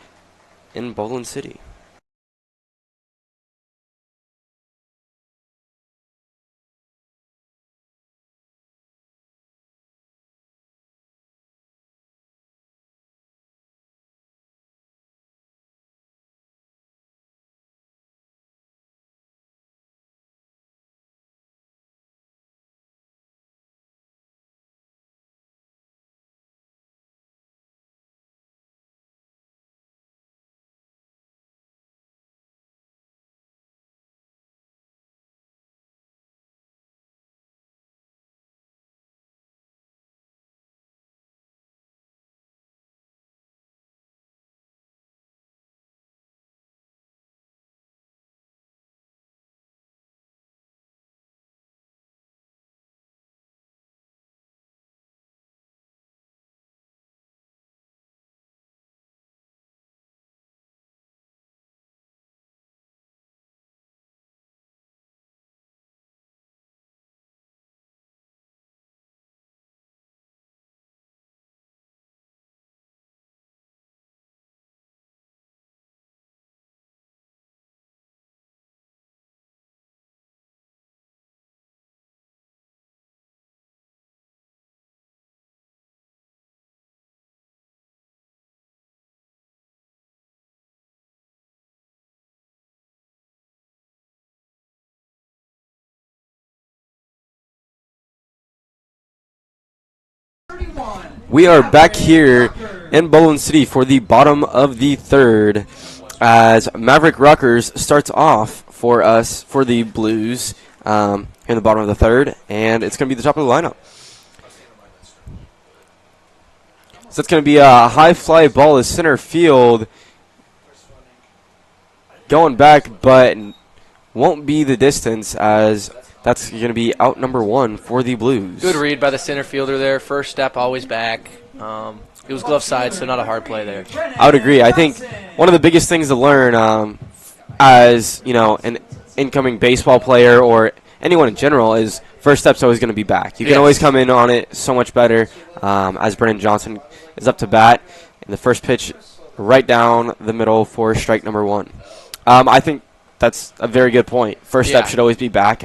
in Baldwin City. We are back here in Baldwin City for the bottom of the third as Maverick Ruckers starts off for us for the Blues in the bottom of the third, and it's going to be the top of the lineup. So it's going to be a high fly ball to center field, going back, but won't be the distance as that's going to be out number one for the Blues. Good read by the center fielder there. First step, always back. It was glove side, so not a hard play there. I would agree. I think one of the biggest things to learn as, an incoming baseball player or anyone in general is first step's always going to be back. You can always come in on it so much better as Brennan Johnson is up to bat. And the first pitch right down the middle for strike number one. I think that's a very good point. First step should always be back.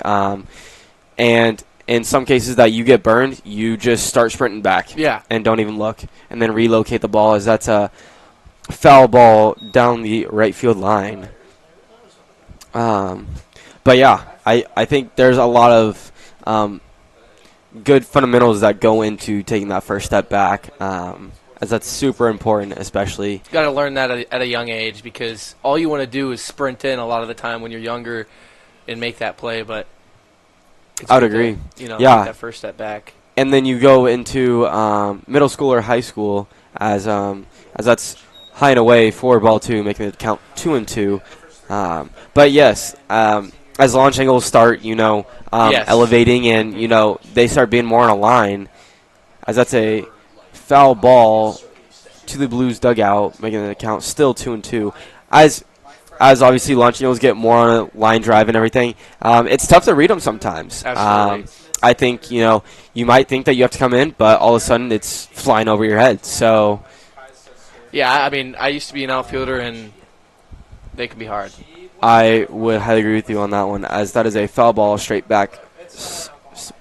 And in some cases that you get burned, you just start sprinting back and don't even look and then relocate the ball as that's a foul ball down the right field line. But, yeah, I think there's a lot of good fundamentals that go into taking that first step back, as that's super important, especially. You got to learn that at a young age because all you want to do is sprint in a lot of the time when you're younger and make that play, but I would agree. Take that first step back. And then you go into middle school or high school as that's high and away for ball two, making it count 2-2. But yes, as launch angles start, elevating and they start being more on a line, as that's a foul ball to the Blues dugout, making it count still 2-2. As obviously launch angles get more on a line drive and everything, it's tough to read them sometimes. Absolutely. I think you might think that you have to come in, but all of a sudden it's flying over your head. So. Yeah, I mean, I used to be an outfielder, and they can be hard. I would highly agree with you on that one, as that is a foul ball straight back,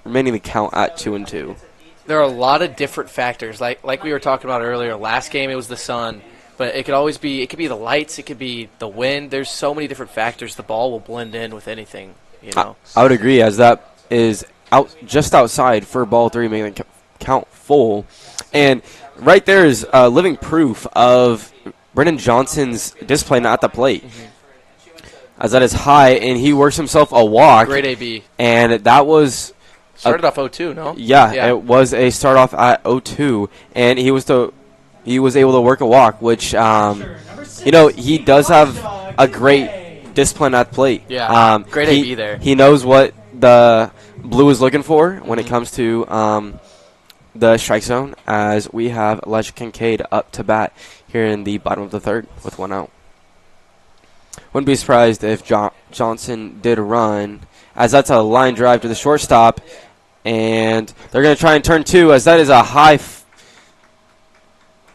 remaining the count at 2-2. There are a lot of different factors. Like we were talking about earlier, last game it was the sun, but it could be the lights, it could be the wind. There's so many different factors. The ball will blend in with anything, I would agree, as that is just outside for ball three, making it count full. And right there is living proof of Brennan Johnson's discipline at the plate. Mm-hmm. As that is high, and he works himself a walk. Great AB. And that was... Started off 0-2, no? Yeah, it was a start off at 0-2, and he was able to work a walk, which, he does have a great discipline at the plate. Yeah, great AB there. He knows what the Blue is looking for when it comes to the strike zone, as we have Elijah Kincaid up to bat here in the bottom of the third with one out. Wouldn't be surprised if Johnson did run, as that's a line drive to the shortstop, and they're going to try and turn two, as that is a high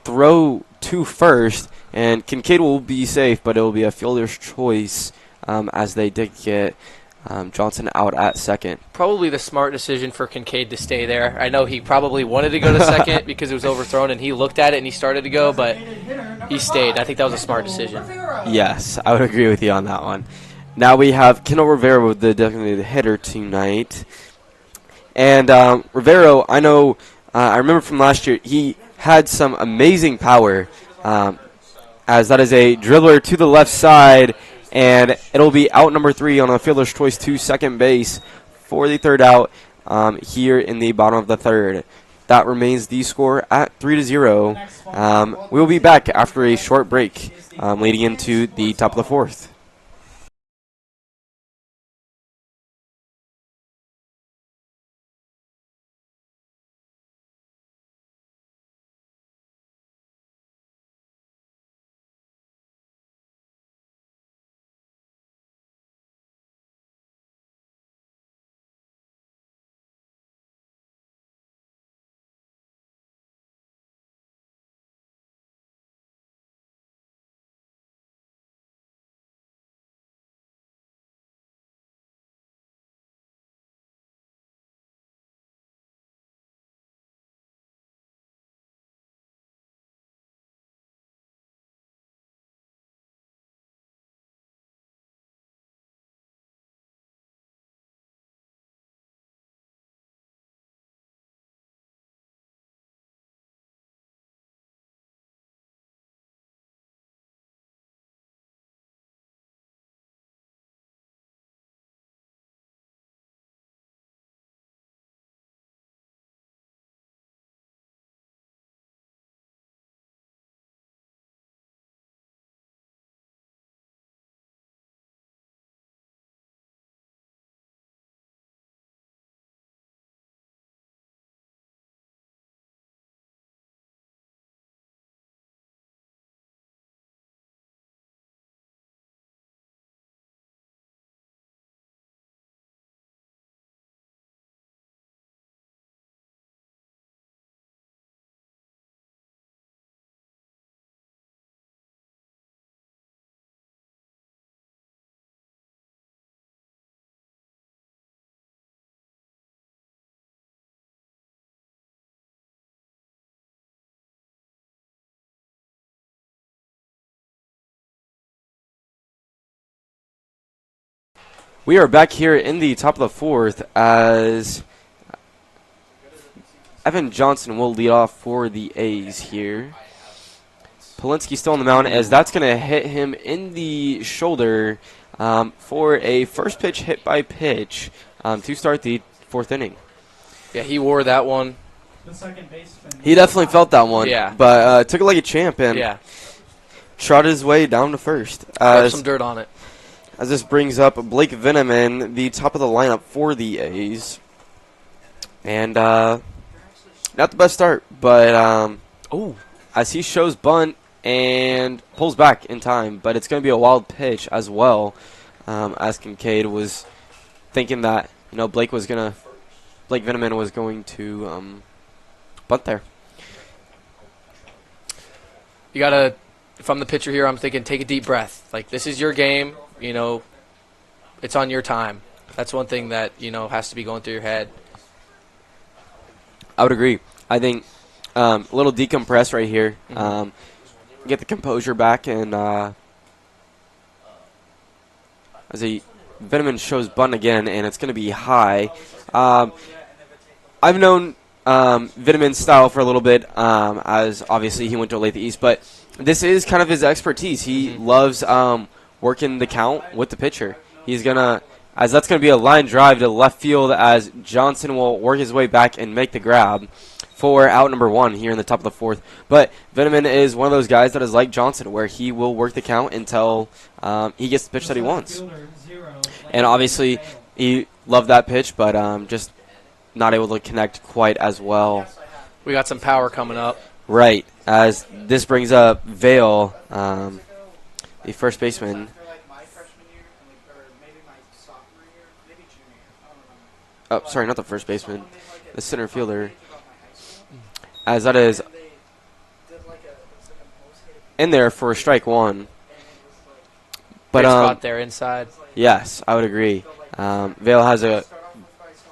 throw to first, and Kincaid will be safe, but it will be a fielder's choice, as they did get Johnson out at second. Probably the smart decision for Kincaid to stay there. I know he probably wanted to go to second because it was overthrown, and he looked at it and he started to go, but he stayed. I think that was a smart decision. Yes, I would agree with you on that one. Now we have Kendall Rivera with the designated hitter tonight. And Rivera, I know, I remember from last year, he had some amazing power, as that is a dribbler to the left side, and it'll be out number 3 on a fielder's choice to second base for the third out here in the bottom of the third. That remains the score at 3-0. We'll be back after a short break leading into the top of the fourth. We are back here in the top of the fourth as Evan Johnson will lead off for the A's here. Polinsky still on the mound as that's going to hit him in the shoulder for a first pitch hit by pitch to start the fourth inning. Yeah, he wore that one. The second baseman. He definitely felt that one, Yeah. but took it like a champ and Yeah, trotted his way down to first. rubbed some dirt on it. As this brings up Blake Veneman, the top of the lineup for the A's. And not the best start, but as he shows bunt and pulls back in time, but it's going to be a wild pitch as well, as Kincaid was thinking that Blake Veneman was going to bunt there. You gotta. If I'm the pitcher here, I'm thinking take a deep breath. Like, this is your game. It's on your time. That's one thing that has to be going through your head. I would agree. I think a little decompress right here. Get the composure back, and as Veneman shows bunt again, and it's going to be high. I've known Veneman's style for a little bit, as obviously he went to Olathe East, but this is kind of his expertise. He loves working the count with the pitcher. He's as that's going to be a line drive to left field as Johnson will work his way back and make the grab for out number one here in the top of the fourth. But Veneman is one of those guys that is like Johnson, where he will work the count until he gets the pitch that he wants. And obviously, he loved that pitch, but just not able to connect quite as well. We got some power coming up. Right, as this brings up Vale, the first baseman. Oh, sorry, not the first baseman, the center fielder. As that is in there for strike one. But Great spot there inside. yes, I would agree. Vale has a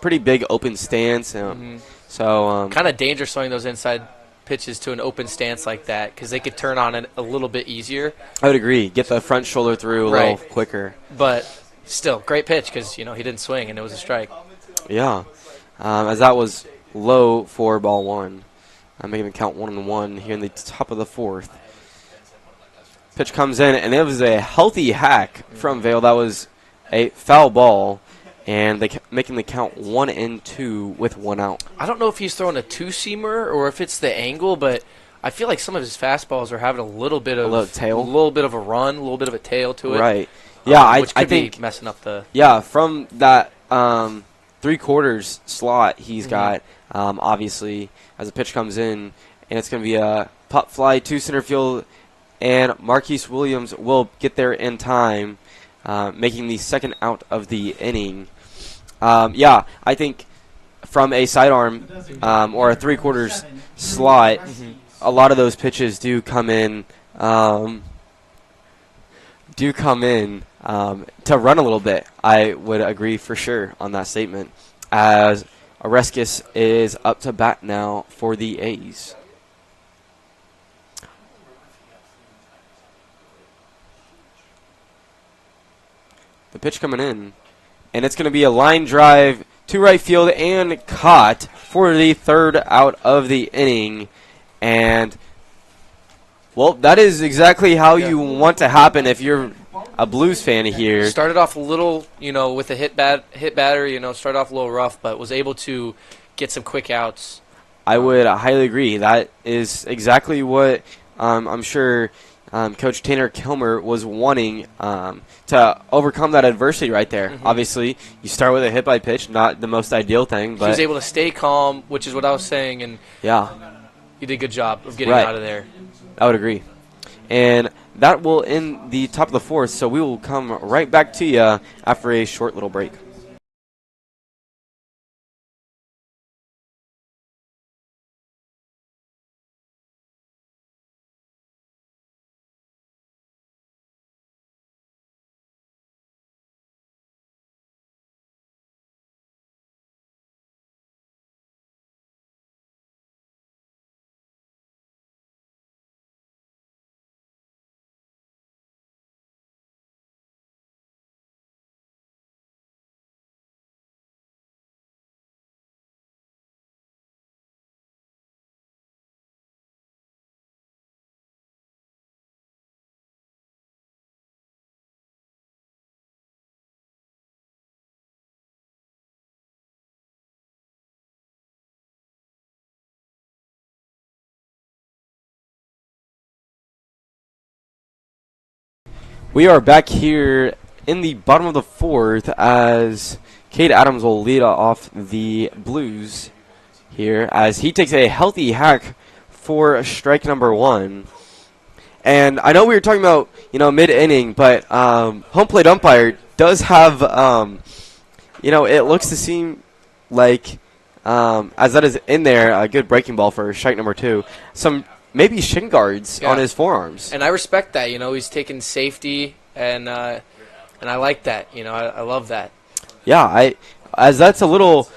pretty big open stance, so Kind of dangerous throwing those inside pitches to an open stance like that because they could turn on it a little bit easier. I would agree. Get the front shoulder through a little quicker. But still, great pitch because he didn't swing and it was a strike. Yeah, as that was low for ball one. I'm making the count 1-1 here in the top of the fourth. Pitch comes in, and it was a healthy hack from Vale. That was a foul ball, and they making the count 1-2 with one out. I don't know if he's throwing a two-seamer or if it's the angle, but I feel like some of his fastballs are having a little bit of tail, a little bit of a run, a little bit of a tail to it. Right. Yeah, which I could think be messing up the. Yeah, from that 3/4 slot he's got, obviously, as the pitch comes in, and it's going to be a pop fly to center field, and Marquise Williams will get there in time, making the second out of the inning. I think from a sidearm or a 3/4 slot, a lot of those pitches do come in to run a little bit. I would agree for sure on that statement, as Oreskes is up to bat now for the A's. The pitch coming in, and it's going to be a line drive to right field and caught for the third out of the inning. And, well, that is exactly how you want to happen if you're a Blues fan here. Started off a little, with a hit batter, started off a little rough, but was able to get some quick outs. I would highly agree. That is exactly what I'm sure Coach Tanner Kilmer was wanting to overcome that adversity right there. Obviously, you start with a hit by pitch, not the most ideal thing, but he was able to stay calm, which is what I was saying, and he did a good job of getting out of there. I would agree. And that will end the top of the fourth, so we will come right back to you after a short little break. We are back here in the bottom of the fourth as Cade Adams will lead off the Blues here as he takes a healthy hack for strike number one. And I know we were talking about, mid-inning, but home plate umpire does have, it looks to seem like, as that is in there, a good breaking ball for strike number two. Some maybe shin guards on his forearms. And I respect that. He's taking safety, and I like that. I love that. Yeah, as that's a little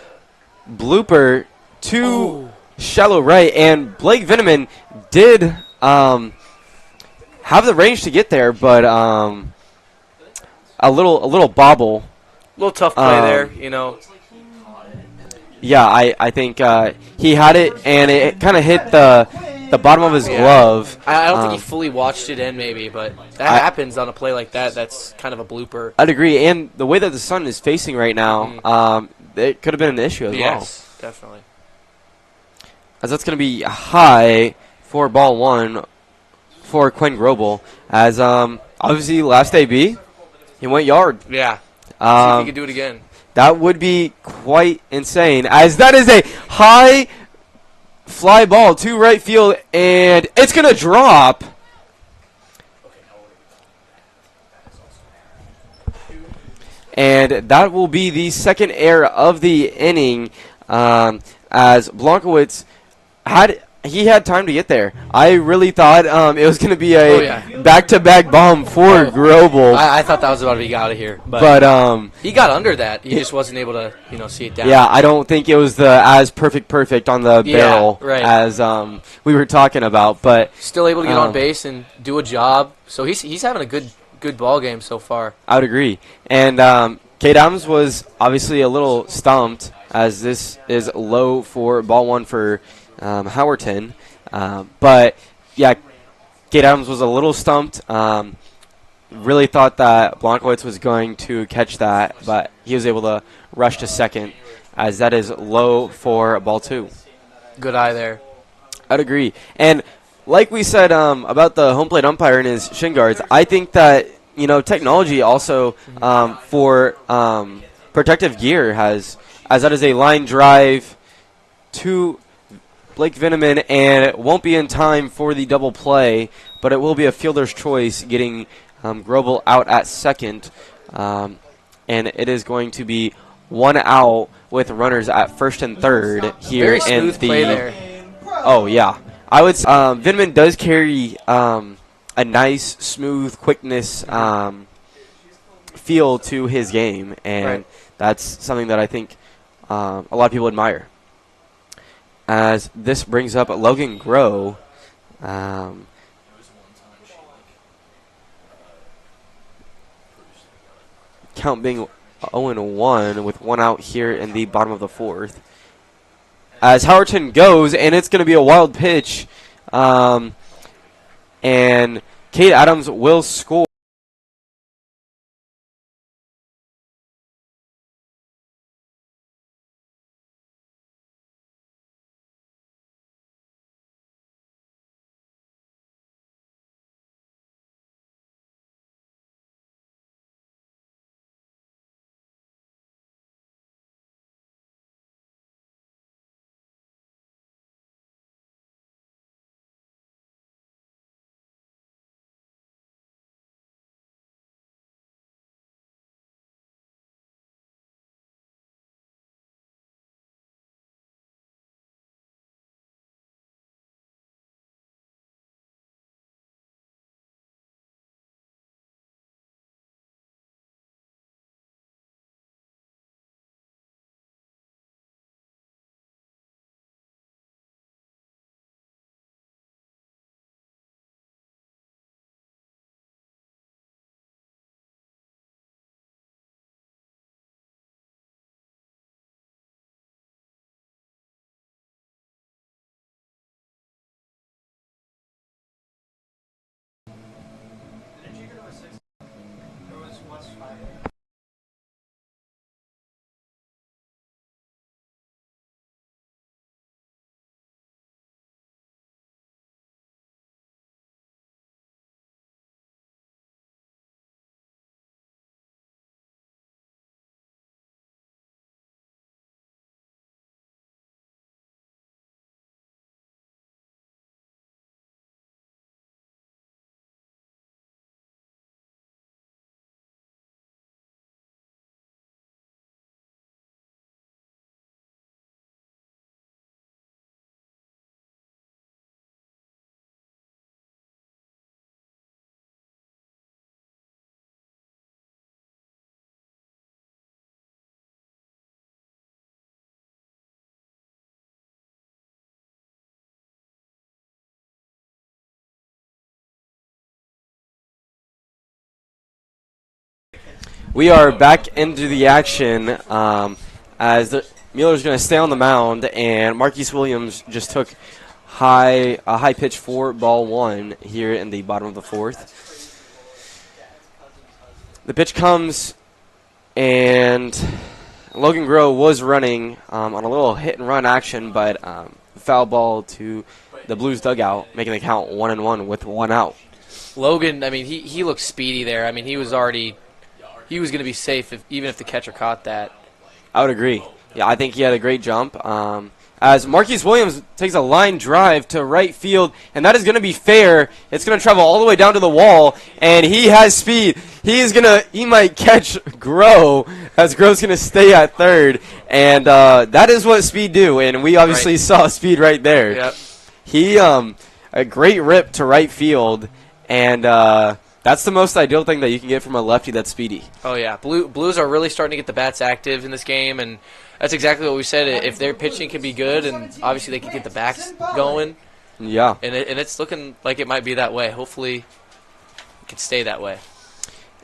blooper to shallow right, and Blake Veneman did have the range to get there, but a little bobble. A little tough play there, Yeah, I think he had it, and it kind of hit the bottom of his glove. I don't think he fully watched it in, maybe, but that happens on a play like that. That's kind of a blooper. I'd agree, and the way that the sun is facing right now, it could have been an issue as well. Yes, definitely. As that's going to be high for ball one for Quinn Grobel. As obviously last AB, he went yard. Yeah. See if he can do it again. That would be quite insane. As that is a high fly ball to right field, and it's going to drop. And that will be the second error of the inning, as Blankowitz had time to get there. I really thought it was going to be a back-to-back bomb for Grobel. I thought that was about to be out of here, but he got under that. He just wasn't able to, see it down. Yeah, I don't think it was the as perfect on the barrel as we were talking about. But still able to get on base and do a job. So he's having a good ball game so far. I would agree. And Cade Adams was obviously a little stumped, as this is low for ball one for Howerton. But, yeah, Cade Adams was a little stumped. Really thought that Blankowitz was going to catch that, but he was able to rush to second, as that is low for ball two. Good eye there. I'd agree. And like we said about the home plate umpire and his shin guards, I think that, technology also for protective gear as that is a line drive to Blake Veneman, and it won't be in time for the double play, but it will be a fielder's choice getting Grobel out at second, and it is going to be one out with runners at first and third here. Very smooth play there. Oh, yeah. I would say Veneman does carry a nice, smooth, quickness feel to his game, and that's something that I think a lot of people admire. As this brings up Logan Groh. Count being 0-1 with one out here in the bottom of the fourth. As Howerton goes, and it's going to be a wild pitch. And Cade Adams will score. We are back into the action as Mueller's going to stay on the mound, and Marquise Williams just took a high pitch for ball one here in the bottom of the fourth. The pitch comes, and Logan Groh was running on a little hit-and-run action, but foul ball to the Blues dugout, making the count 1-1 with one out. Logan, I mean, he looked speedy there. I mean, he was going to be safe even if the catcher caught that. I would agree. Yeah, I think he had a great jump. As Marquise Williams takes a line drive to right field, and that is going to be fair. It's going to travel all the way down to the wall, and he has speed. He might catch Groh, as Groh's going to stay at third, and that is what speed do, and we obviously saw speed right there. Yep. He a great rip to right field, and that's the most ideal thing that you can get from a lefty that's speedy. Oh yeah, Blues are really starting to get the bats active in this game, and that's exactly what we said. If their pitching can be good, and obviously they can get the backs going, Yeah. and it's looking like it might be that way. Hopefully, it can stay that way.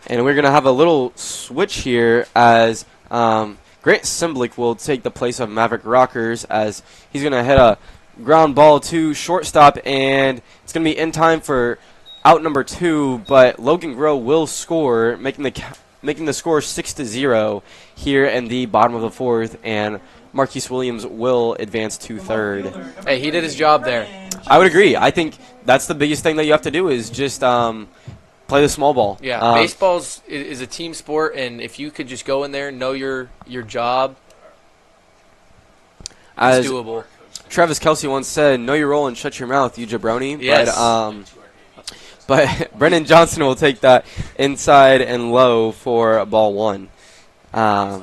And we're going to have a little switch here as Grant Simblick will take the place of Maverick Rockers as he's going to hit a ground ball to shortstop, and it's going to be in time for out number 2, but Logan Groh will score, making the score 6-0 here in the bottom of the fourth, and Marquise Williams will advance to third. Hey, he did his job there. I would agree. I think that's the biggest thing that you have to do is just play the small ball. Yeah, baseball is a team sport, and if you could just go in there and know your job, it's doable. Travis Kelce once said, "Know your role and shut your mouth, you jabroni." Yes. But Brennan Johnson will take that inside and low for ball one. Yeah,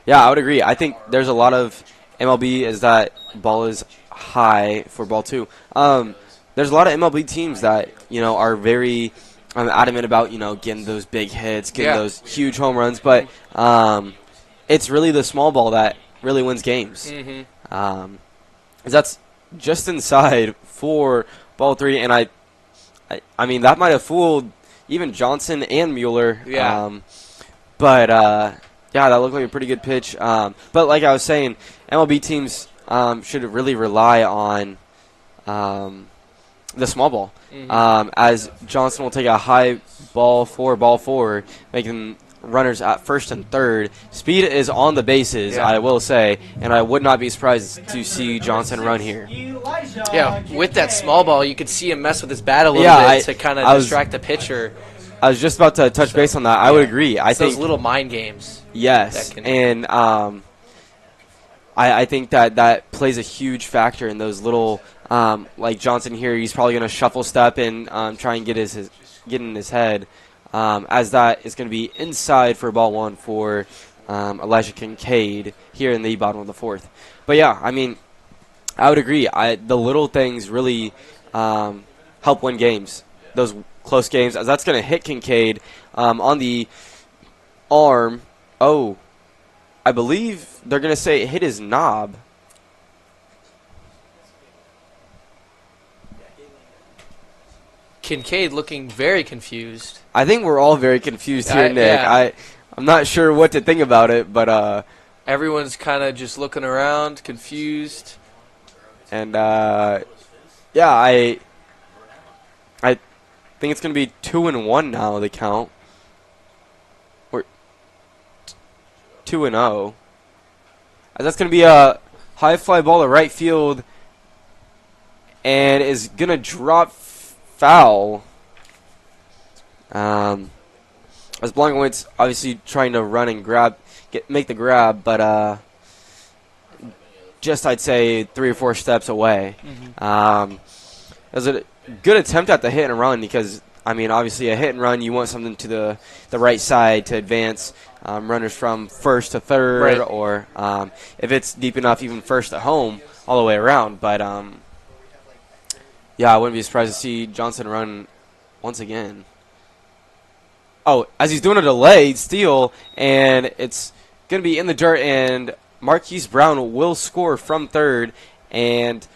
I would agree. I think there's a lot of MLB is that ball is high for ball two. There's a lot of MLB teams that are very adamant about getting those big hits, getting those huge home runs, but it's really the small ball that really wins games. Mm-hmm. That's just inside for ball three, and I mean that might have fooled even Johnson and Mueller. Yeah. Yeah, that looked like a pretty good pitch. But like I was saying, MLB teams should really rely on the small ball. Mm-hmm. As Johnson will take a high ball for ball four, making runners at first and third. Speed is on the bases, I will say, and I would not be surprised to see Johnson run here. Yeah, with that small ball, you could see him mess with his bat a little bit to kind of distract the pitcher. I was just about to touch base on that. I would agree. I think those little mind games. Yes, and I think that plays a huge factor in those little, like Johnson here. He's probably going to shuffle step and try and get in his head. As that is going to be inside for ball one for Elijah Kincaid here in the bottom of the fourth. But yeah, I mean, I would agree. The little things really help win games. Those close games, as that's going to hit Kincaid on the arm. Oh, I believe they're going to say it hit his knob. Kincaid looking very confused. I think we're all very confused here, Nick. Yeah. I'm not sure what to think about it, but everyone's kind of just looking around, confused. And yeah, I think it's going to be 2-1 now. The count, or 2-0. That's going to be a high fly ball to right field, and is going to drop foul. As Blanco's obviously trying to run and make the grab, but just I'd say 3 or 4 steps away. Mm-hmm. It was a good attempt at the hit and run because, I mean, obviously a hit and run, you want something to the right side to advance runners from first to third, right. Or if it's deep enough, even first to home all the way around. But, yeah, I wouldn't be surprised to see Johnson run once again. Oh, as he's doing a delayed steal, and it's going to be in the dirt, and Marquise Brown will score from third, and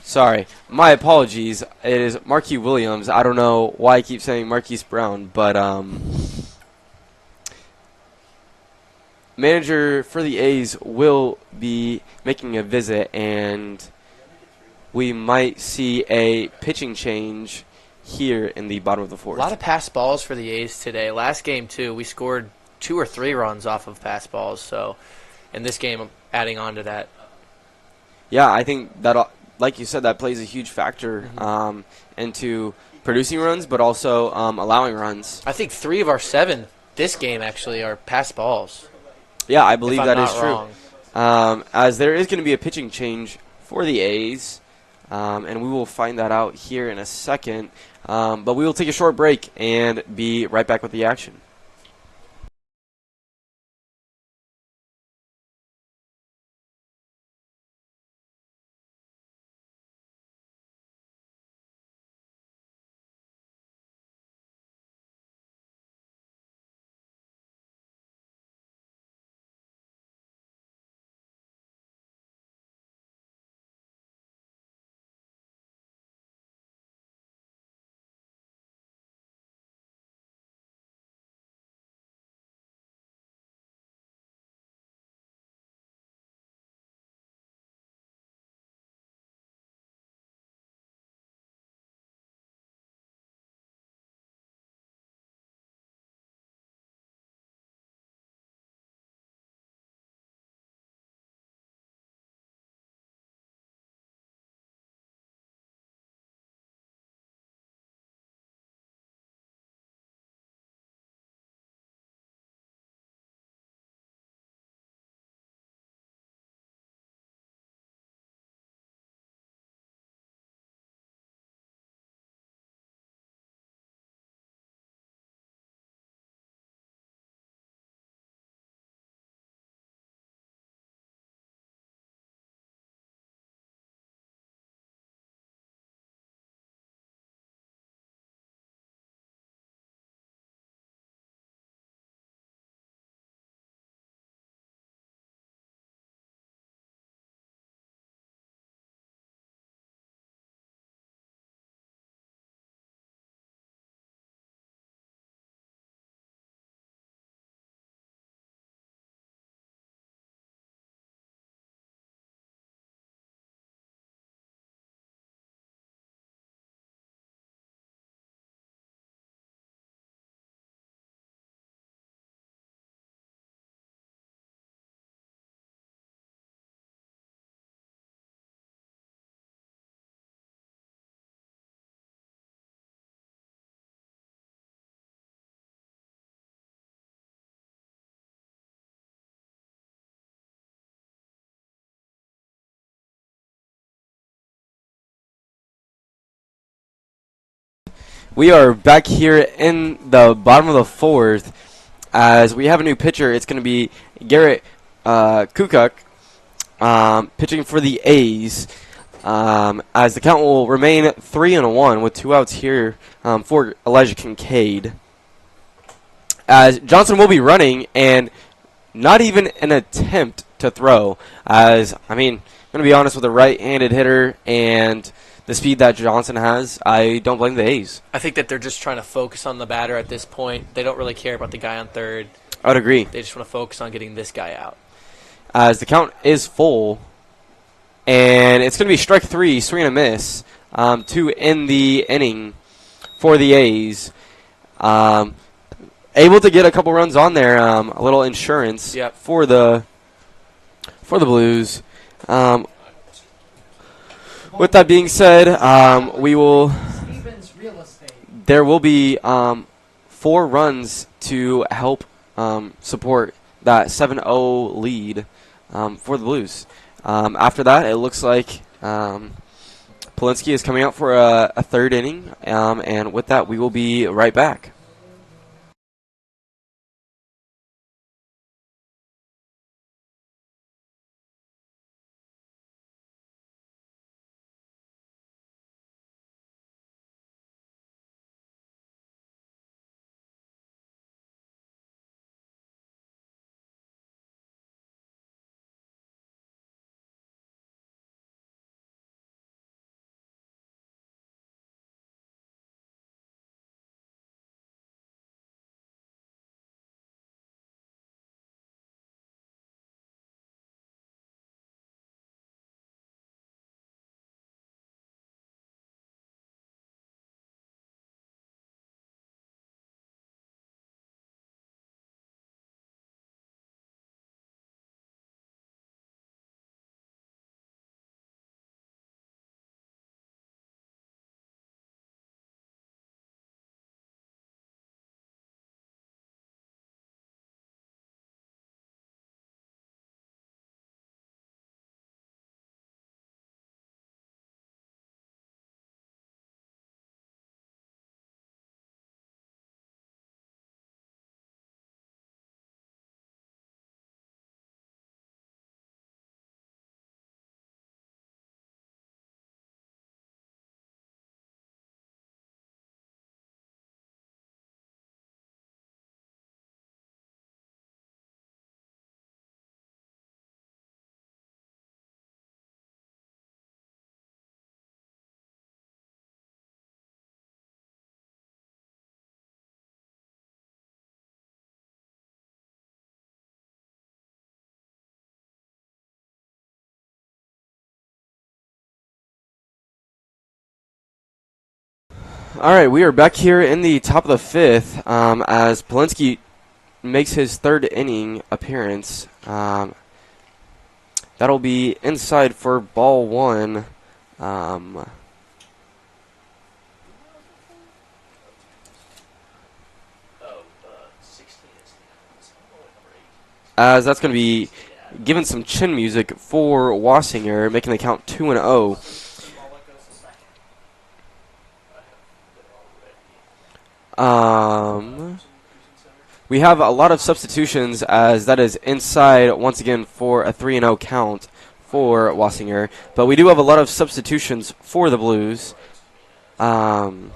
Sorry, my apologies. It is Marquis Williams. I don't know why I keep saying Marquise Brown, but manager for the A's will be making a visit, and we might see a pitching change here in the bottom of the A fourth. lot of pass balls for the A's today. Last game, too, we scored 2 or 3 runs off of pass balls. So, in this game, I'm adding on to that. Yeah, I think that, like you said, that plays a huge factor Mm-hmm. into producing runs, but also allowing runs. I think 3 of our 7 this game, actually, are pass balls, Yeah, I if believe I'm that is not true. wrong. As there is going to be a pitching change for the A's, and we will find that out here in a second. But we will take a short break and be right back with the action. We are back here in the bottom of the fourth as we have a new pitcher. It's going to be Garrett Kukuk pitching for the A's. As the count will remain 3-1 with 2 outs here for Elijah Kincaid. As Johnson will be running and not even an attempt to throw. As I mean, I'm going to be honest with a right-handed hitter and the speed that Johnson has, I don't blame the A's. I think that they're just trying to focus on the batter at this point. They don't really care about the guy on third. I would agree. They just want to focus on getting this guy out. As the count is full, and it's going to be strike 3, swing and a miss, to end the inning for the A's. Able to get a couple runs on there, a little insurance Yep. for the Blues. With that being said, we will. Stevens Real Estate. There will be 4 runs to help support that 7-0 lead for the Blues. After that, it looks like Polinsky is coming out for a third inning, and with that, we will be right back. All right, we are back here in the top of the fifth as Polinsky makes his third inning appearance. That'll be inside for ball one. As that's going to be giving some chin music for Wassinger, making the count 2-0. We have a lot of substitutions as that is inside once again for a 3-0 count for Wassinger. But we do have a lot of substitutions for the Blues. So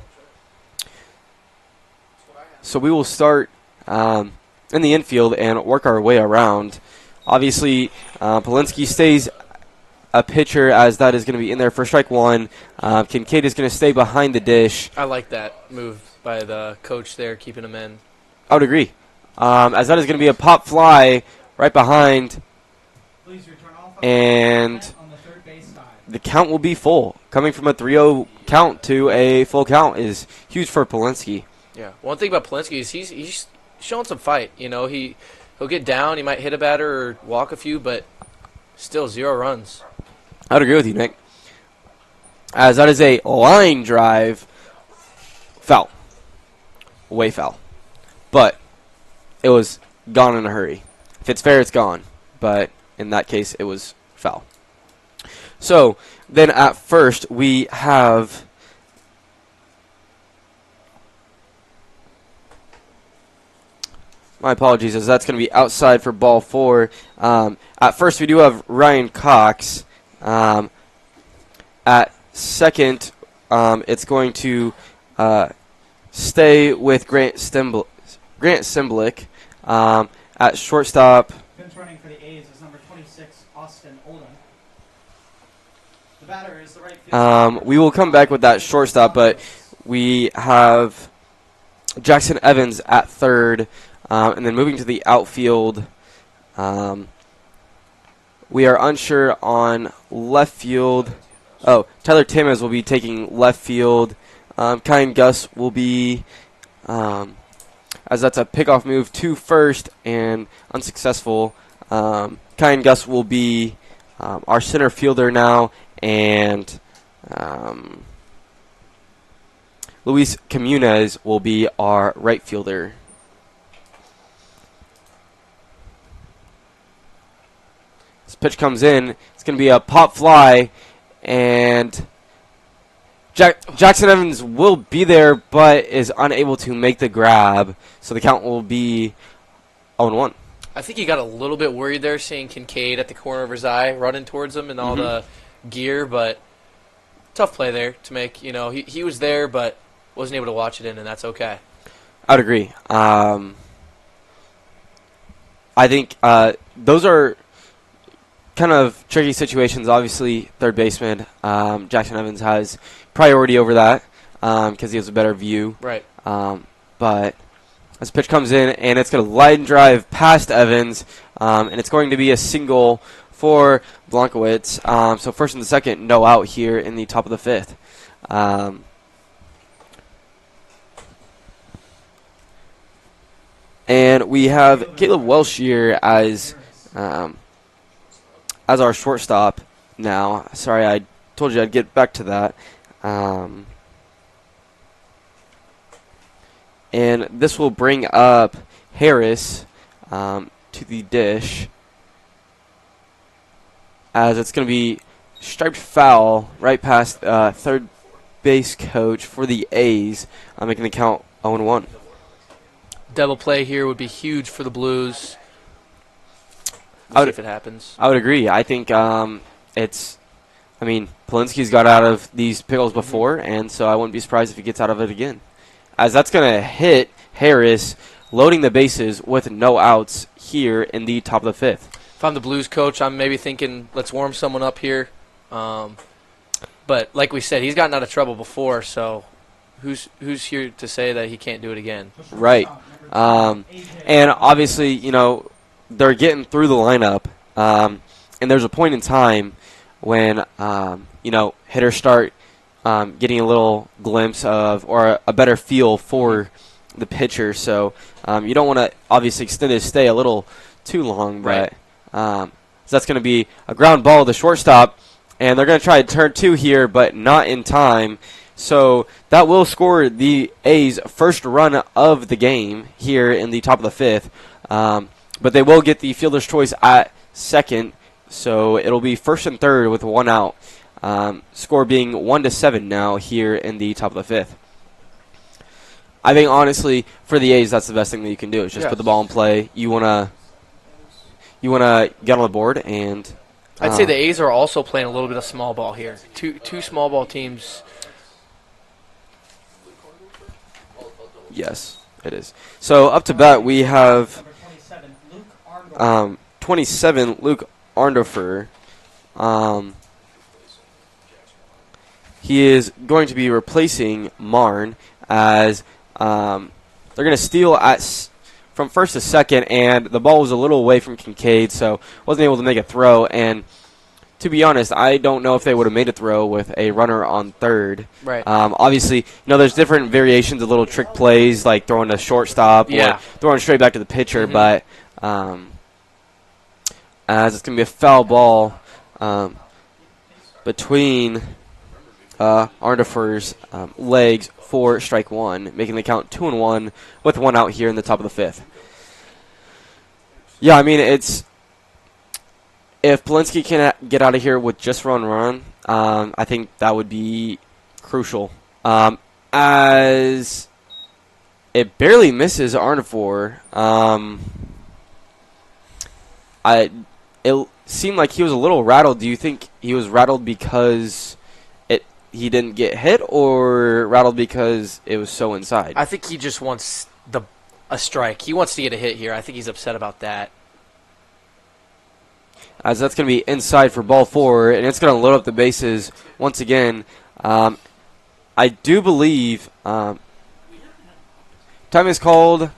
we will start in the infield and work our way around. Obviously, Polinsky stays a pitcher as that is going to be in there for strike one. Kincaid is going to stay behind the dish. I like that move by the coach there, keeping him in. I would agree. As that is going to be a pop fly right behind. And the count will be full. Coming from a 3-0 count to a full count is huge for Polinsky. Yeah. One thing about Polinsky is he's showing some fight. You know, he'll get down, he might hit a batter or walk a few, but still 0 runs. I would agree with you, Nick. As that is a line drive, foul. Way foul. But it was gone in a hurry. If it's fair, it's gone. But in that case, it was foul. So then at first we have my apologies, as that's going to be outside for ball four. At first we do have Ryan Cox. At second, it's going to stay with Grant Simblick. At shortstop, Pinch running for the A's is number 26, Austin Oldham. The batter is the right fielder. we will come back with that shortstop, but we have Jackson Evans at third. And then moving to the outfield, we are unsure on left field. Oh, Tyler Timmons will be taking left field. Kyan Gus will be, as that's a pickoff move to first and unsuccessful. Kyan Gus will be our center fielder now, and Luis Comunez will be our right fielder. This pitch comes in. It's going to be a pop fly, and Jackson Evans will be there, but is unable to make the grab. So the count will be 0-1. I think he got a little bit worried there, seeing Kincaid at the corner of his eye running towards him and all the gear, but tough play there to make. You know, he was there, but wasn't able to watch it in, and that's okay. I would agree. I think those are kind of tricky situations. Obviously, third baseman Jackson Evans has priority over that because he has a better view. Right. But this pitch comes in, and it's going to line drive past Evans, and it's going to be a single for Blankowitz. So first and the second, no out here in the top of the fifth. And we have Caleb Welsh here as our shortstop now. Sorry, I told you I'd get back to that. And this will bring up Harris to the dish, as it's going to be striped foul right past third base coach for the A's, making the count 0-1. Double play here would be huge for the Blues. See if it happens. I would agree. I think Polinsky's got out of these pickles before, and so I wouldn't be surprised if he gets out of it again. As that's going to hit Harris, loading the bases with no outs here in the top of the fifth. If I'm the Blues coach, I'm maybe thinking, let's warm someone up here. But like we said, he's gotten out of trouble before, so who's here to say that he can't do it again? Right. And obviously, you know, they're getting through the lineup, and there's a point in time when, hitters start getting a little glimpse of or a better feel for the pitcher. So you don't want to obviously extend his stay a little too long, but so that's going to be a ground ball to the shortstop, and they're going to try to turn two here, but not in time. So that will score the A's first run of the game here in the top of the fifth. But they will get the fielder's choice at second, so it'll be first and third with one out. Score being 1-7 now here in the top of the fifth. I think honestly for the A's that's the best thing that you can do is just put the ball in play. You wanna get on the board, and I'd say the A's are also playing a little bit of small ball here. Two small ball teams. Yes, it is. So up to bat we have Number 27, Luke Arndorf. 27 Luke Arndorfer. He is going to be replacing Marn as they're going to steal from first to second, and the ball was a little away from Kincaid, so wasn't able to make a throw. And to be honest, I don't know if they would have made a throw with a runner on third. Right. Obviously, there's different variations of little trick plays, like throwing a shortstop or throwing straight back to the pitcher, but as it's going to be a foul ball between Arndorfer's legs for strike one, making the count 2-1 with one out here in the top of the fifth. Yeah, I mean, if Polinsky can get out of here with just run, I think that would be crucial. As it barely misses Arndorfer, it seemed like he was a little rattled. Do you think he was rattled because he didn't get hit, or rattled because it was so inside? I think he just wants a strike. He wants to get a hit here. I think he's upset about that. As that's going to be inside for ball four, and it's going to load up the bases once again. I do believe time is called.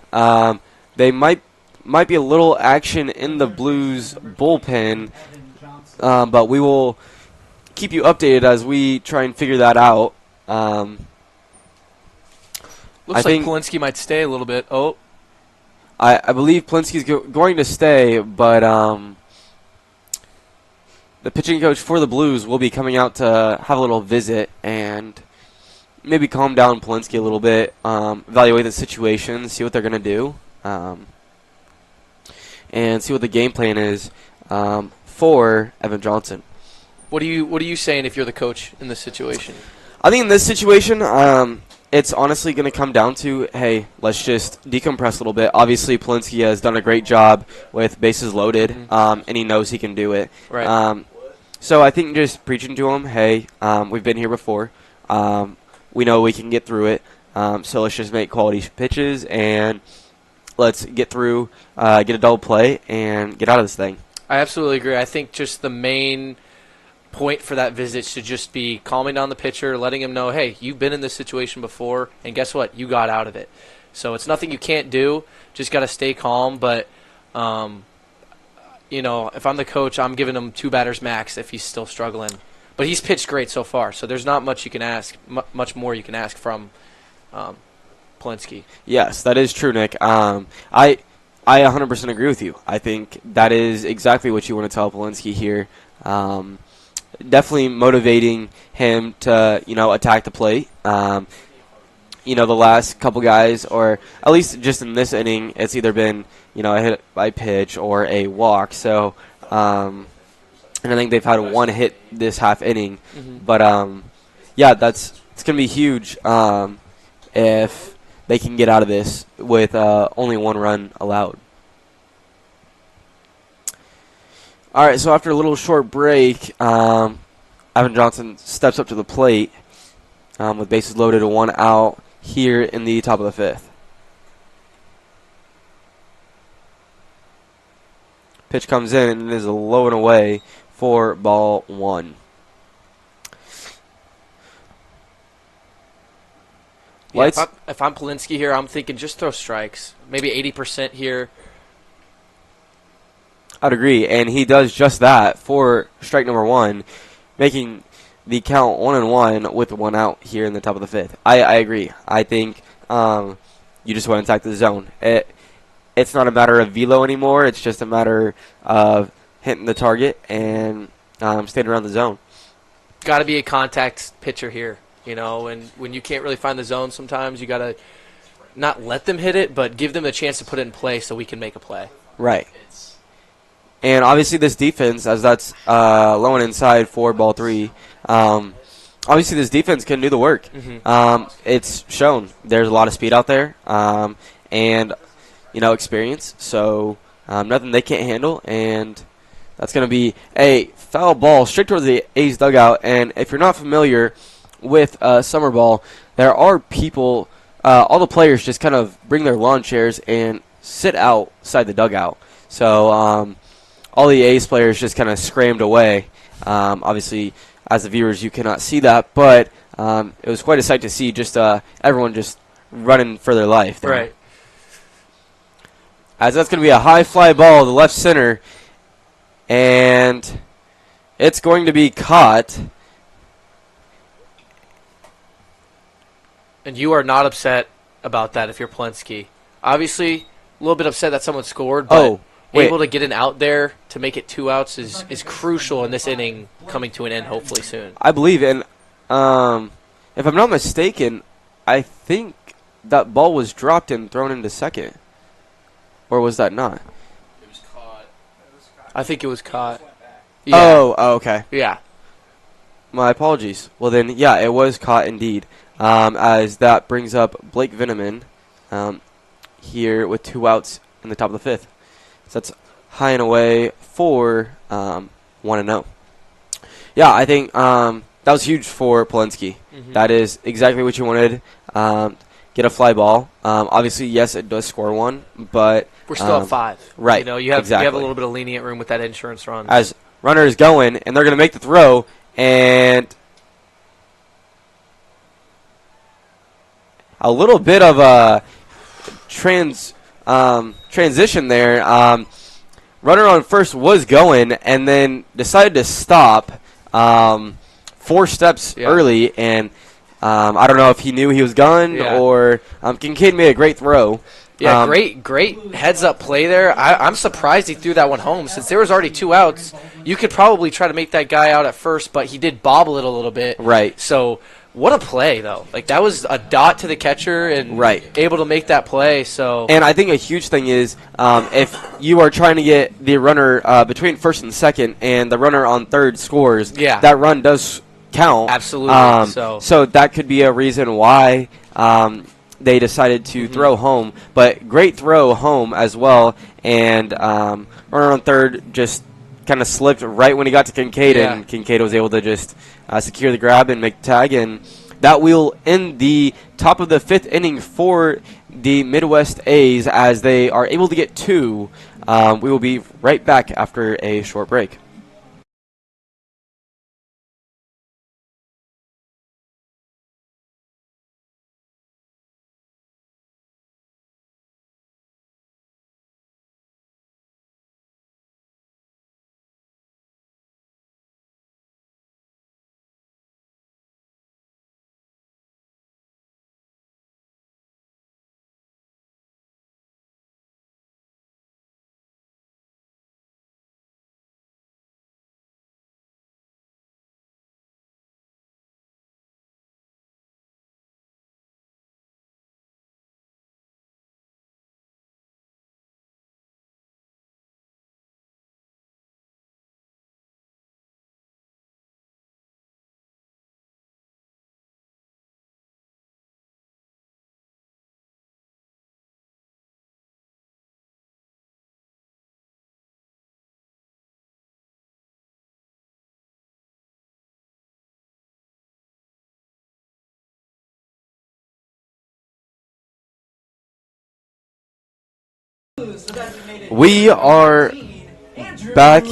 They might be a little action in the Blues bullpen, but we will keep you updated as we try and figure that out. Looks like Polinsky might stay a little bit. Oh, I believe Polinsky's going to stay, but the pitching coach for the Blues will be coming out to have a little visit and maybe calm down Polinsky a little bit, evaluate the situation, see what they're going to do, and see what the game plan is for Evan Johnson. What are you saying if you're the coach in this situation? I think in this situation, it's honestly going to come down to, hey, let's just decompress a little bit. Obviously, Polinsky has done a great job with bases loaded, and he knows he can do it. Right. So I think just preaching to him, hey, we've been here before. We know we can get through it. So let's just make quality pitches, and let's get through, get a double play, and get out of this thing. I absolutely agree. I think just the main point for that visit should just be calming down the pitcher, letting him know, hey, you've been in this situation before, and guess what? You got out of it. So it's nothing you can't do. Just got to stay calm. But, if I'm the coach, I'm giving him 2 batters max if he's still struggling. But he's pitched great so far, so there's not much you can ask, much more you can ask from Polinsky. Yes, that is true, Nick. I 100% agree with you. I think that is exactly what you want to tell Polinsky here. Definitely motivating him to, attack the plate. The last couple guys, or at least just in this inning, it's either been, a hit by pitch or a walk. So, and I think they've had one hit this half inning. But, it's going to be huge if they can get out of this with only 1 run allowed. All right, so after a little short break, Evan Johnson steps up to the plate with bases loaded and 1 out here in the top of the fifth. Pitch comes in, and it is low and away for ball 1. Yeah, if I'm Polinsky here, I'm thinking just throw strikes. Maybe 80% here. I'd agree, and he does just that for strike number 1, making the count 1-1 with 1 out here in the top of the 5th. I agree. I think you just want to attack the zone. It's not a matter of velo anymore. It's just a matter of hitting the target and staying around the zone. Got to be a contact pitcher here, and when you can't really find the zone sometimes, you got to not let them hit it, but give them a chance to put it in play so we can make a play. Right. And obviously this defense, as that's low and inside for ball 3, obviously this defense can do the work. Mm-hmm. It's shown. There's a lot of speed out there and, experience. So nothing they can't handle, and that's going to be a foul ball straight towards the A's dugout. And if you're not familiar with summer ball, there are people, all the players just kind of bring their lawn chairs and sit outside the dugout. So all the A's players just kind of scrammed away. Obviously, as the viewers, you cannot see that, but it was quite a sight to see just everyone just running for their life there. Right. As that's going to be a high fly ball to left center, and it's going to be caught. And you are not upset about that if you're Plensky. Obviously, a little bit upset that someone scored, but able to get an out there to make it 2 outs is crucial in this inning coming to an end hopefully soon. I believe, and if I'm not mistaken, I think that ball was dropped and thrown into second. Or was that not? It was caught. I think it was caught. Yeah. Oh, okay. Yeah. My apologies. Well, then, yeah, it was caught indeed. As that brings up Blake Veneman here with 2 outs in the top of the 5th. So that's high and away for 1-0. Yeah, I think that was huge for Polensky. Mm-hmm. That is exactly what you wanted. Get a fly ball. Obviously, yes, it does score one, but we're still at 5. Right. You have exactly. you have a little bit of lenient room with that insurance run. As runner is going, and they're going to make the throw, and a little bit of a transition there. Runner on first was going, and then decided to stop 4 steps early, and I don't know if he knew he was gone or Kincaid made a great throw. Yeah, great heads-up play there. I'm surprised he threw that one home. Since there was already 2 outs, you could probably try to make that guy out at first, but he did bobble it a little bit. Right. So what a play, though. Like, that was a dot to the catcher and able to make that play. So, and I think a huge thing is if you are trying to get the runner between first and second and the runner on third scores, that run does count. Absolutely. So that could be a reason why they decided to throw home. But great throw home as well. And runner on third just kind of slipped right when he got to Kincaid, and Kincaid was able to just secure the grab and make the tag. And that will end the top of the 5th inning for the Midwest A's as they are able to get 2. We will be right back after a short break. We are back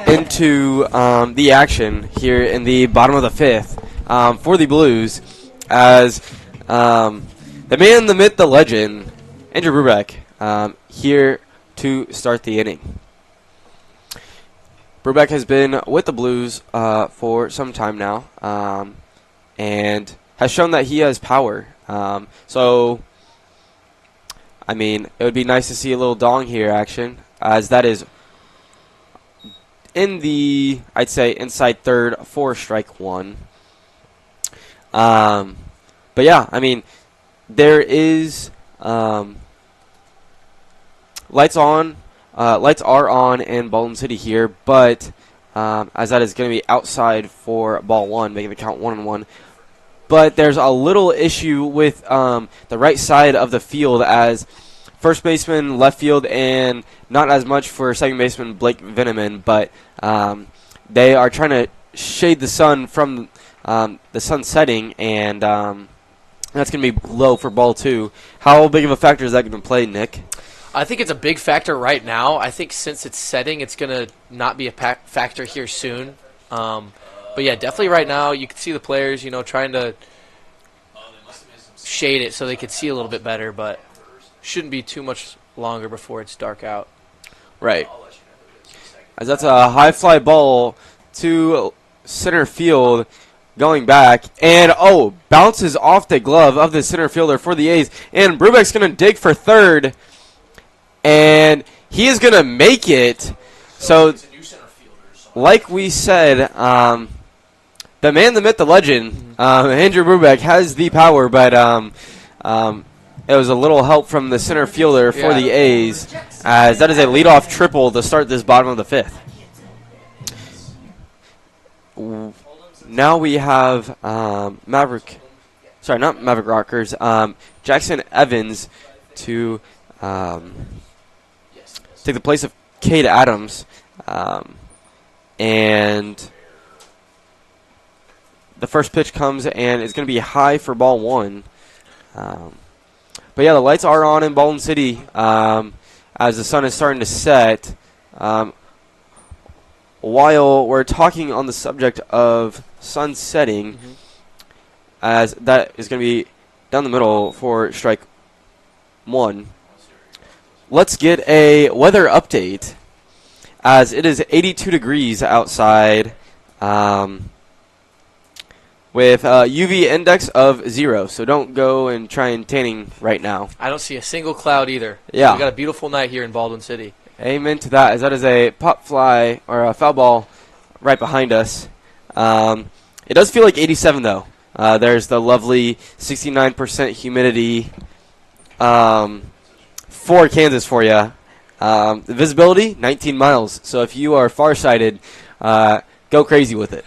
into the action here in the bottom of the 5th for the Blues as the man, the myth, the legend, Andrew Brubeck here to start the inning. Brubeck has been with the Blues for some time now, and has shown that he has power. So, I mean, it would be nice to see a little dong here action, as that is in the, I'd say, inside third for strike one. But yeah, I mean, there is lights are on in Baldwin City here, but as that is going to be outside for ball one, making the count 1-1. But there's a little issue with the right side of the field, as first baseman, left field, and not as much for second baseman Blake Veneman, but they are trying to shade the sun from the sun setting, and that's going to be low for ball two. How big of a factor is that going to play, Nick? I think it's a big factor right now. I think since it's setting, it's going to not be a factor here soon. But yeah, definitely right now, you can see the players, trying to shade it so they could see a little bit better, but shouldn't be too much longer before it's dark out. Right. As that's a high fly ball to center field, going back, and bounces off the glove of the center fielder for the A's, and Brubeck's going to dig for third, and he is going to make it. So, like we said, the man, the myth, the legend, Andrew Brubeck has the power, but it was a little help from the center fielder for the A's, as that is a leadoff triple to start this bottom of the fifth. Now we have Maverick Rockers, Jackson Evans to take the place of Cade Adams, and the first pitch comes and it's going to be high for ball one. But yeah, the lights are on in Baldwin City as the sun is starting to set. While we're talking on the subject of sun setting, as that is going to be down the middle for strike one, let's get a weather update, as it is 82 degrees outside with UV index of 0, so don't go and try and tanning right now. I don't see a single cloud either. Yeah. We got a beautiful night here in Baldwin City. Amen to that, as that is a pop fly or a foul ball right behind us. It does feel like 87 though. There's the lovely 69% humidity for Kansas for you. The visibility 19 miles. So if you are farsighted, go crazy with it.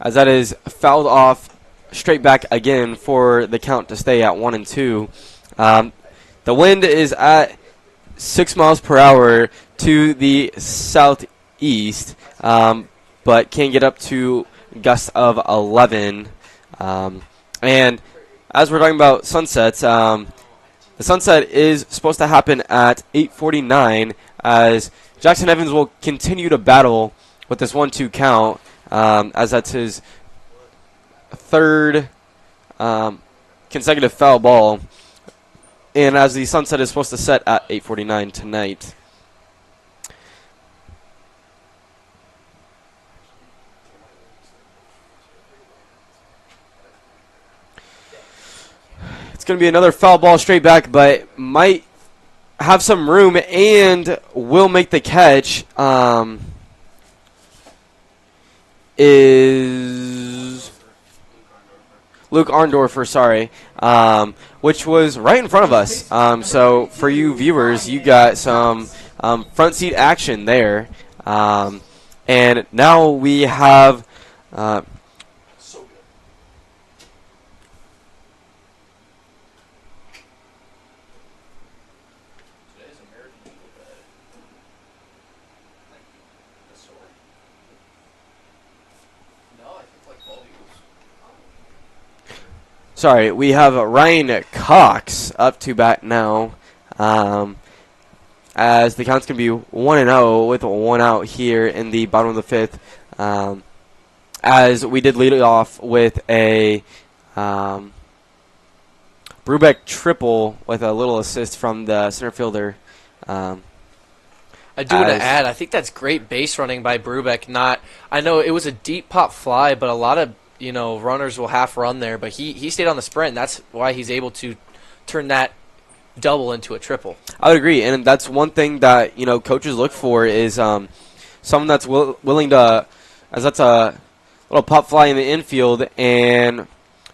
As that is fouled off straight back again for the count to stay at 1-2. The wind is at 6 miles per hour to the southeast, but can get up to gusts of 11. And as we're talking about sunsets, the sunset is supposed to happen at 8:49, as Jackson Evans will continue to battle with this 1-2 count, as that's his third consecutive foul ball, and as the sunset is supposed to set at 8:49 tonight. It's going to be another foul ball straight back, but might have some room and will make the catch. Is Luke Arndorfer, sorry, which was right in front of us. So for you viewers, you got some front seat action there. And now we have we have Ryan Cox up to bat now, as the count's going to be 1-0 with 1 out here in the bottom of the fifth, as we did lead it off with a Brubeck triple with a little assist from the center fielder. Um, I do want to as add, I think that's great base running by Brubeck. I know it was a deep pop fly, but a lot of runners will half run there, but he stayed on the sprint. And that's why he's able to turn that double into a triple. I would agree, and that's one thing that coaches look for is someone that's willing to, as that's a little pop fly in the infield, and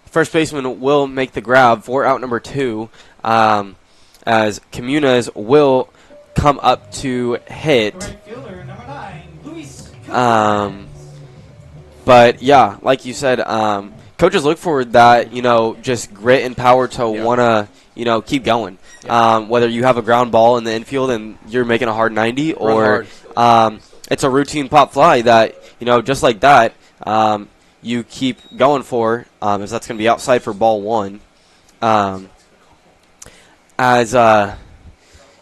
first baseman will make the grab for out number 2, as Comunas will come up to The hit. right fielder, number 9, Luis Um, Gutierrez. but yeah, like you said, coaches look for that, just grit and power to Yeah. want to, keep going. Yeah. Whether you have a ground ball in the infield and you're making a hard 90, or it's a routine pop fly that, just like that, you keep going for, as that's going to be outside for ball 1.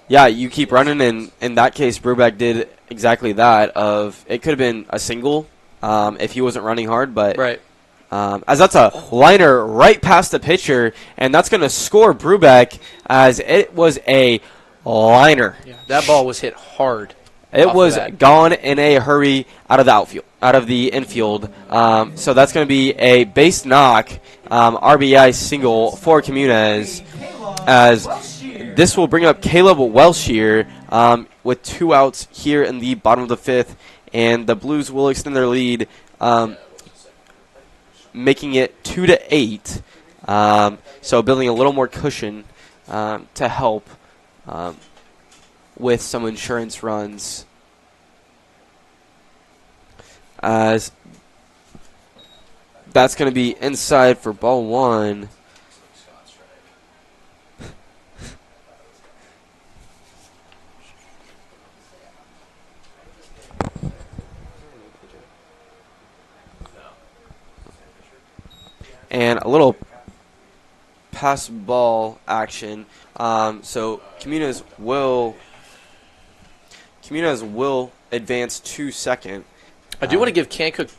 Yeah, you keep running, and in that case, Brubeck did exactly that. It could have been a single if he wasn't running hard, but Right. as that's a liner right past the pitcher, and that's going to score Brubeck, as it was a liner. Yeah. That ball was hit hard. It off was of that. gone in a hurry out of the infield. So that's going to be a base knock, RBI single for Comunes, as this will bring up Caleb Welshier with 2 outs here in the bottom of the 5th, and the Blues will extend their lead, making it 2-8. So building a little more cushion to help with some insurance runs, as that's going to be inside for ball 1. And a little pass ball action. So Comunas will advance to second. I do want to give Cancook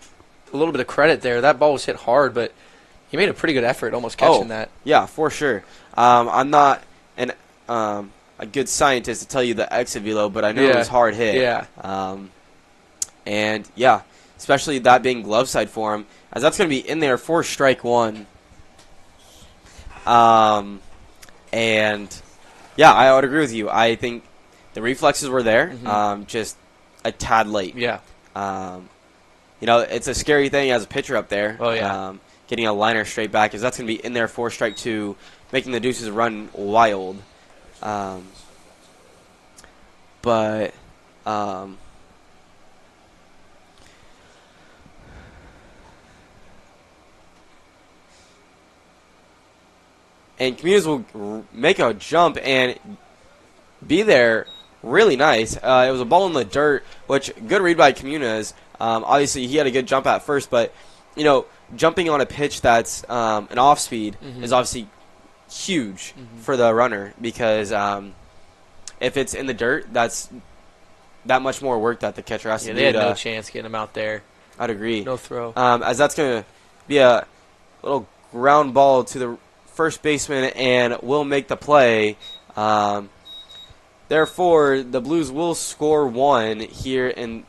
a little bit of credit there. That ball was hit hard, but he made a pretty good effort almost catching that. Yeah, for sure. I'm not a good scientist to tell you the exit velo, but I know it was hard hit. Yeah. And yeah, especially that being glove side for him, as that's going to be in there for strike 1. And yeah, I would agree with you. I think the reflexes were there, just a tad late. Yeah. It's a scary thing as a pitcher up there. Oh, yeah. Getting a liner straight back, because that's going to be in there for strike 2, making the deuces run wild. And Comunas will make a jump and be there really nice. It was a ball in the dirt, which good read by Comunas. Obviously, he had a good jump at first, but, jumping on a pitch that's an off speed is obviously huge for the runner, because if it's in the dirt, that's that much more work that the catcher has to do. They had no chance getting him out there. I'd agree. No throw. As that's going to be a little ground ball to the first baseman and will make the play. Therefore, the Blues will score 1 here in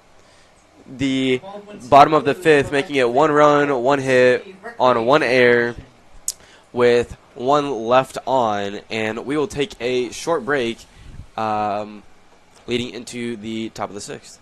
the bottom of the 5th, making it 1 run, 1 hit on 1 error with 1 left on. And we will take a short break leading into the top of the 6th.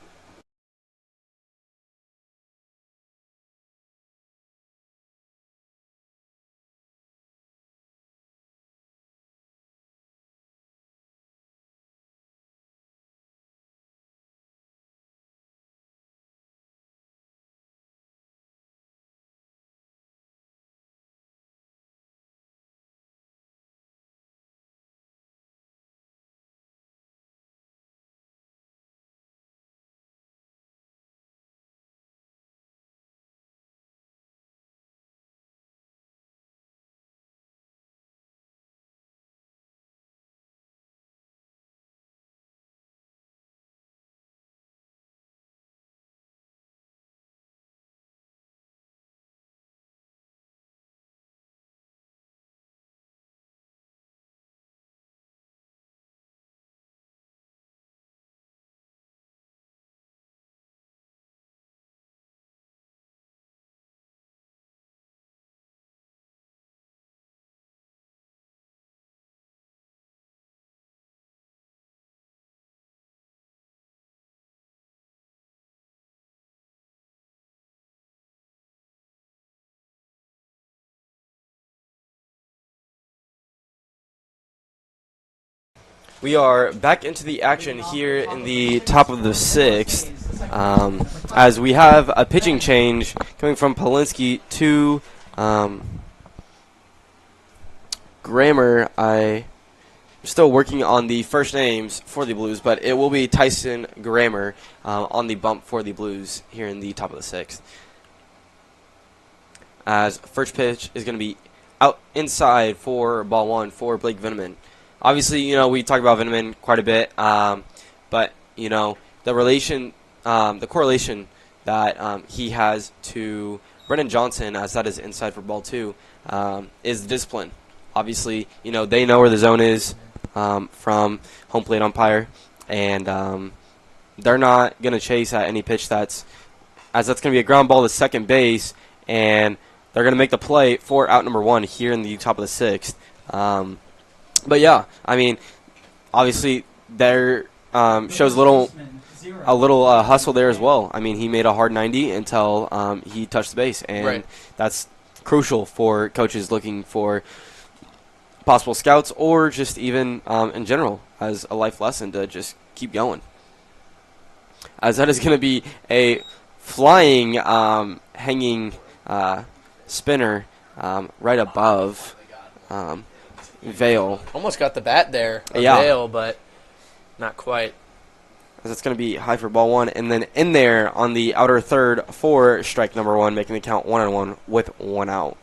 We are back into the action here in the top of the 6th, as we have a pitching change coming from Polinsky to Grammer. I'm still working on the first names for the Blues, but it will be Tyson Grammer on the bump for the Blues here in the top of the 6th. As first pitch is going to be out inside for ball 1 for Blake Veneman. Obviously, we talk about Veneman quite a bit, but, the correlation that he has to Brennan Johnson, as that is inside for ball 2, is discipline. Obviously, they know where the zone is from home plate umpire, and they're not going to chase at any pitch that's going to be a ground ball to second base, and they're going to make the play for out number 1 here in the top of the 6th. But yeah, I mean, obviously there shows a little hustle there as well. I mean, he made a hard 90 until he touched the base, and that's crucial for coaches looking for possible scouts or just even in general as a life lesson to just keep going. As that is going to be a flying, hanging spinner right above Vale. Almost got the bat there, yeah. Vale, but not quite. As it's going to be high for ball 1, and then in there on the outer third for strike number 1, making the count 1-1 with 1 out.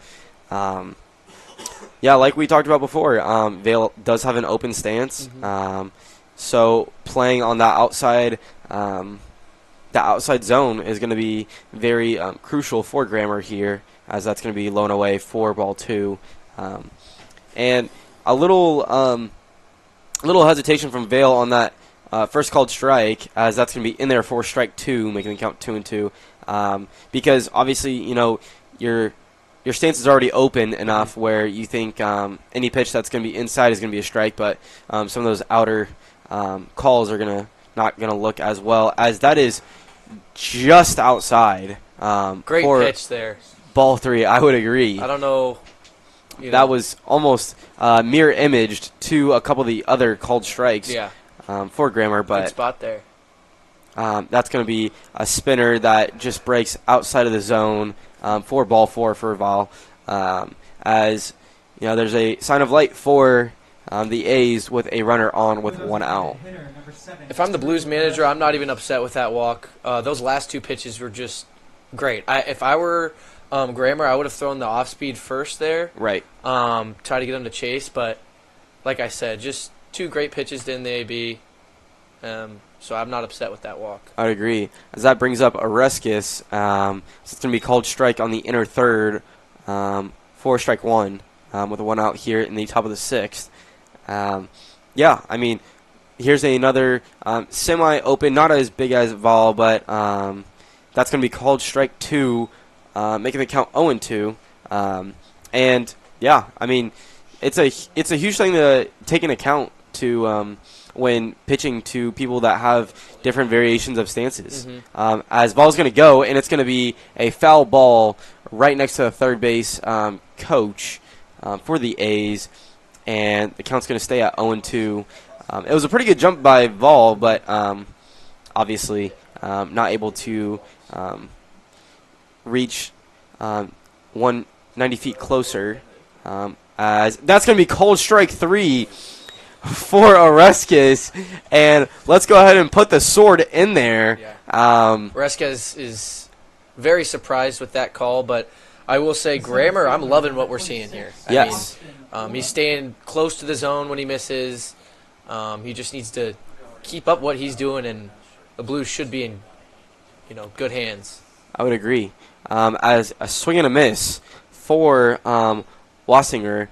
Yeah, like we talked about before, Vale does have an open stance, so playing on that outside zone is going to be very crucial for Grammer here, as that's going to be low away for ball 2, and a little hesitation from Vale on that first called strike, as that's going to be in there for strike 2, making the count 2-2. Because obviously, your stance is already open enough where you think any pitch that's going to be inside is going to be a strike, but some of those outer calls are not going to look as well, as that is just outside. Great pitch there. Ball 3, I would agree. I don't know. That was almost mirror imaged to a couple of the other called strikes for Grammer, but good spot there. That's going to be a spinner that just breaks outside of the zone for ball 4 for Val. As there's a sign of light for the A's with a runner on with 1 out. If I'm the Blues manager, I'm not even upset with that walk. Those last 2 pitches were just great. If I were Grammer, I would have thrown the off-speed first there. Right. Try to get him to chase, but like I said, just 2 great pitches to end the AB. So I'm not upset with that walk. I would agree. As that brings up Oreskes, so it's going to be called strike on the inner third for strike 1 with a 1 out here in the top of the 6th. Yeah, I mean, here's another semi-open, not as big as Vol, but that's going to be called strike 2, making the count 0-2. And yeah, I mean, it's a huge thing to take into account to when pitching to people that have different variations of stances. As Vol's going to go, and it's going to be a foul ball right next to the third base coach for the A's, and the count's going to stay at 0-2. It was a pretty good jump by Vol, but obviously not able to reach 190 feet closer. As that's going to be cold strike 3 for Oreskes, and let's go ahead and put the sword in there. Oreskes is very surprised with that call, but I will say, Grammer, I'm loving what we're seeing here. Yes. I mean, he's staying close to the zone when he misses. He just needs to keep up what he's doing, and the Blues should be in, good hands. I would agree. As a swing and a miss for Wassinger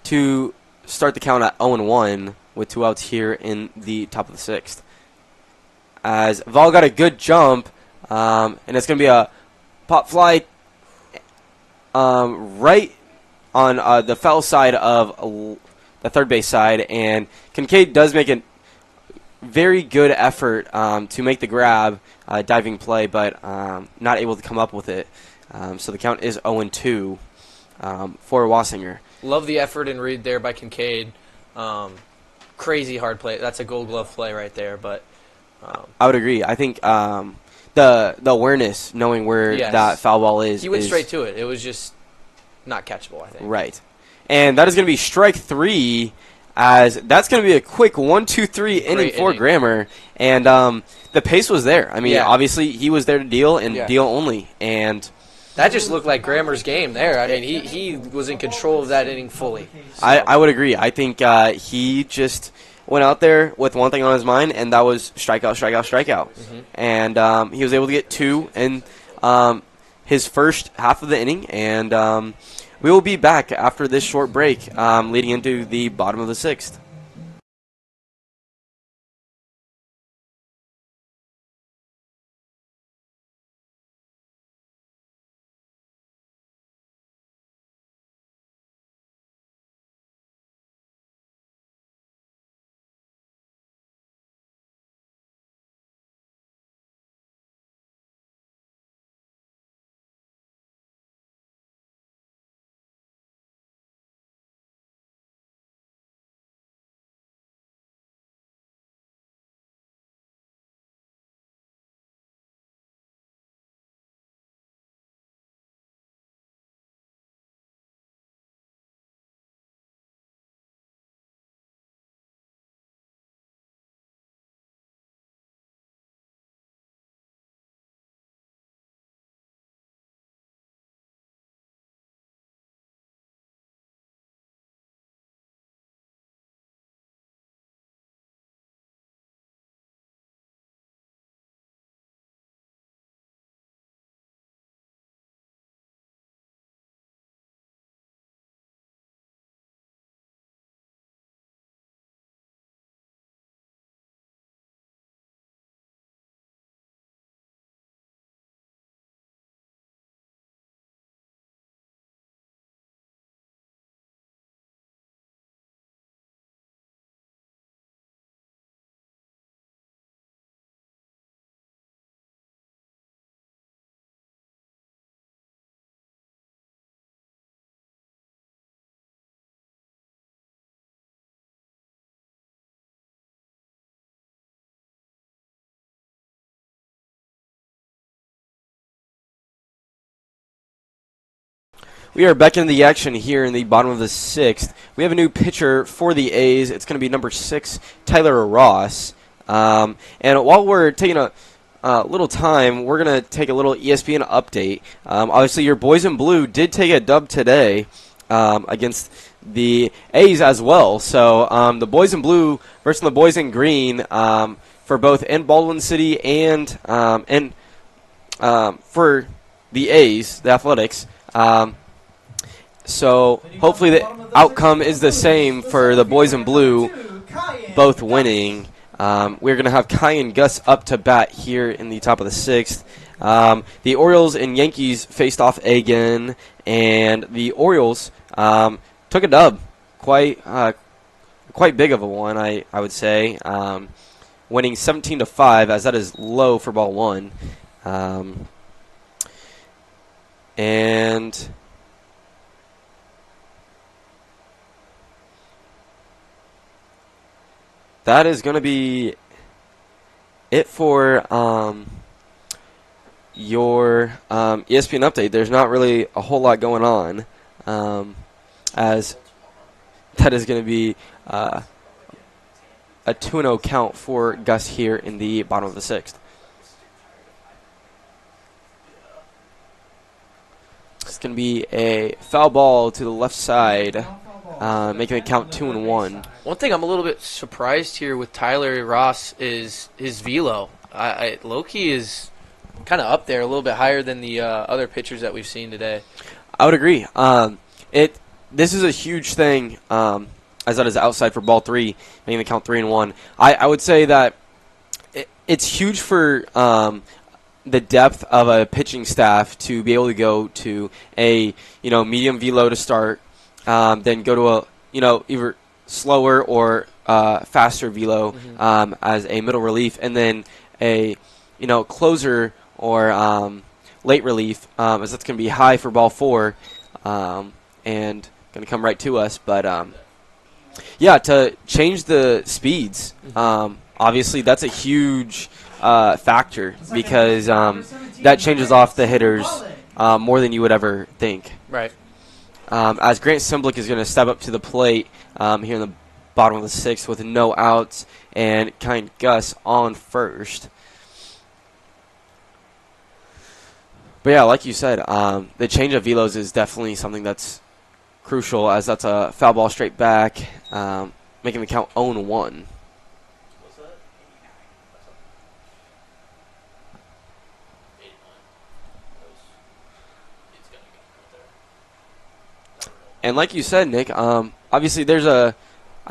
to start the count at 0-1 with 2 outs here in the top of the 6th. As Vol got a good jump, and it's going to be a pop fly right on the foul side of the third base side, and Kincaid does make a very good effort to make the grab, diving play, but not able to come up with it. So the count is 0-2 for Wassinger. Love the effort and read there by Kincaid. Crazy hard play. That's a Gold Glove play right there. But I would agree. I think the awareness, knowing where Yes. that foul ball is, he went is straight to it. It was just not catchable, I think. right. And that is going to be strike 3, as that's going to be a quick 1-2-3 inning for inning. Grammer. And the pace was there. I mean, Yeah. obviously he was there to deal and Yeah. deal only. And That just looked like Grammer's game there. I mean, he was in control of that inning fully. I would agree. I think he just went out there with one thing on his mind, and that was strikeout, strikeout, strikeout. Mm-hmm. And he was able to get 2 in his first half of the inning. And we will be back after this short break, leading into the bottom of the 6th. We are back into the action here in the bottom of the 6th. We have a new pitcher for the A's. It's going to be number 6, Tyler Ross. And while we're taking a little time, we're going to take a little ESPN update. Obviously, your boys in blue did take a dub today against the A's as well. So the boys in blue versus the boys in green for both in Baldwin City and for the A's, the Athletics. So hopefully the outcome is the same for the boys in blue, both winning. We're going to have Kai and Gus up to bat here in the top of the 6th. The Orioles and Yankees faced off again, and the Orioles took a dub. Quite big of a one, I would say. Winning 17-5, as that is low for ball 1. And that is going to be it for your ESPN update. There's not really a whole lot going on, as that is going to be a 2-0 count for Gus here in the bottom of the 6th. It's going to be a foul ball to the left side, making it count 2-1. One thing I'm a little bit surprised here with Tyler Ross is his velo. Loki is kind of up there, a little bit higher than the other pitchers that we've seen today. I would agree. This is a huge thing, as that is outside for ball 3, making the count 3-1. I would say that it's huge for the depth of a pitching staff to be able to go to a medium velo to start, then go to a either slower or faster velo as a middle relief, and then a closer or late relief, as that's going to be high for ball 4, and going to come right to us. But Yeah, to change the speeds. Obviously, that's a huge factor because that changes off the hitters more than you would ever think. Right. As Grant Simblick is going to step up to the plate here in the bottom of the sixth with no outs and kind Gus on first. But yeah, like you said, the change of velos is definitely something that's crucial, as that's a foul ball straight back, making the count 0-1. And like you said, Nick, obviously there's I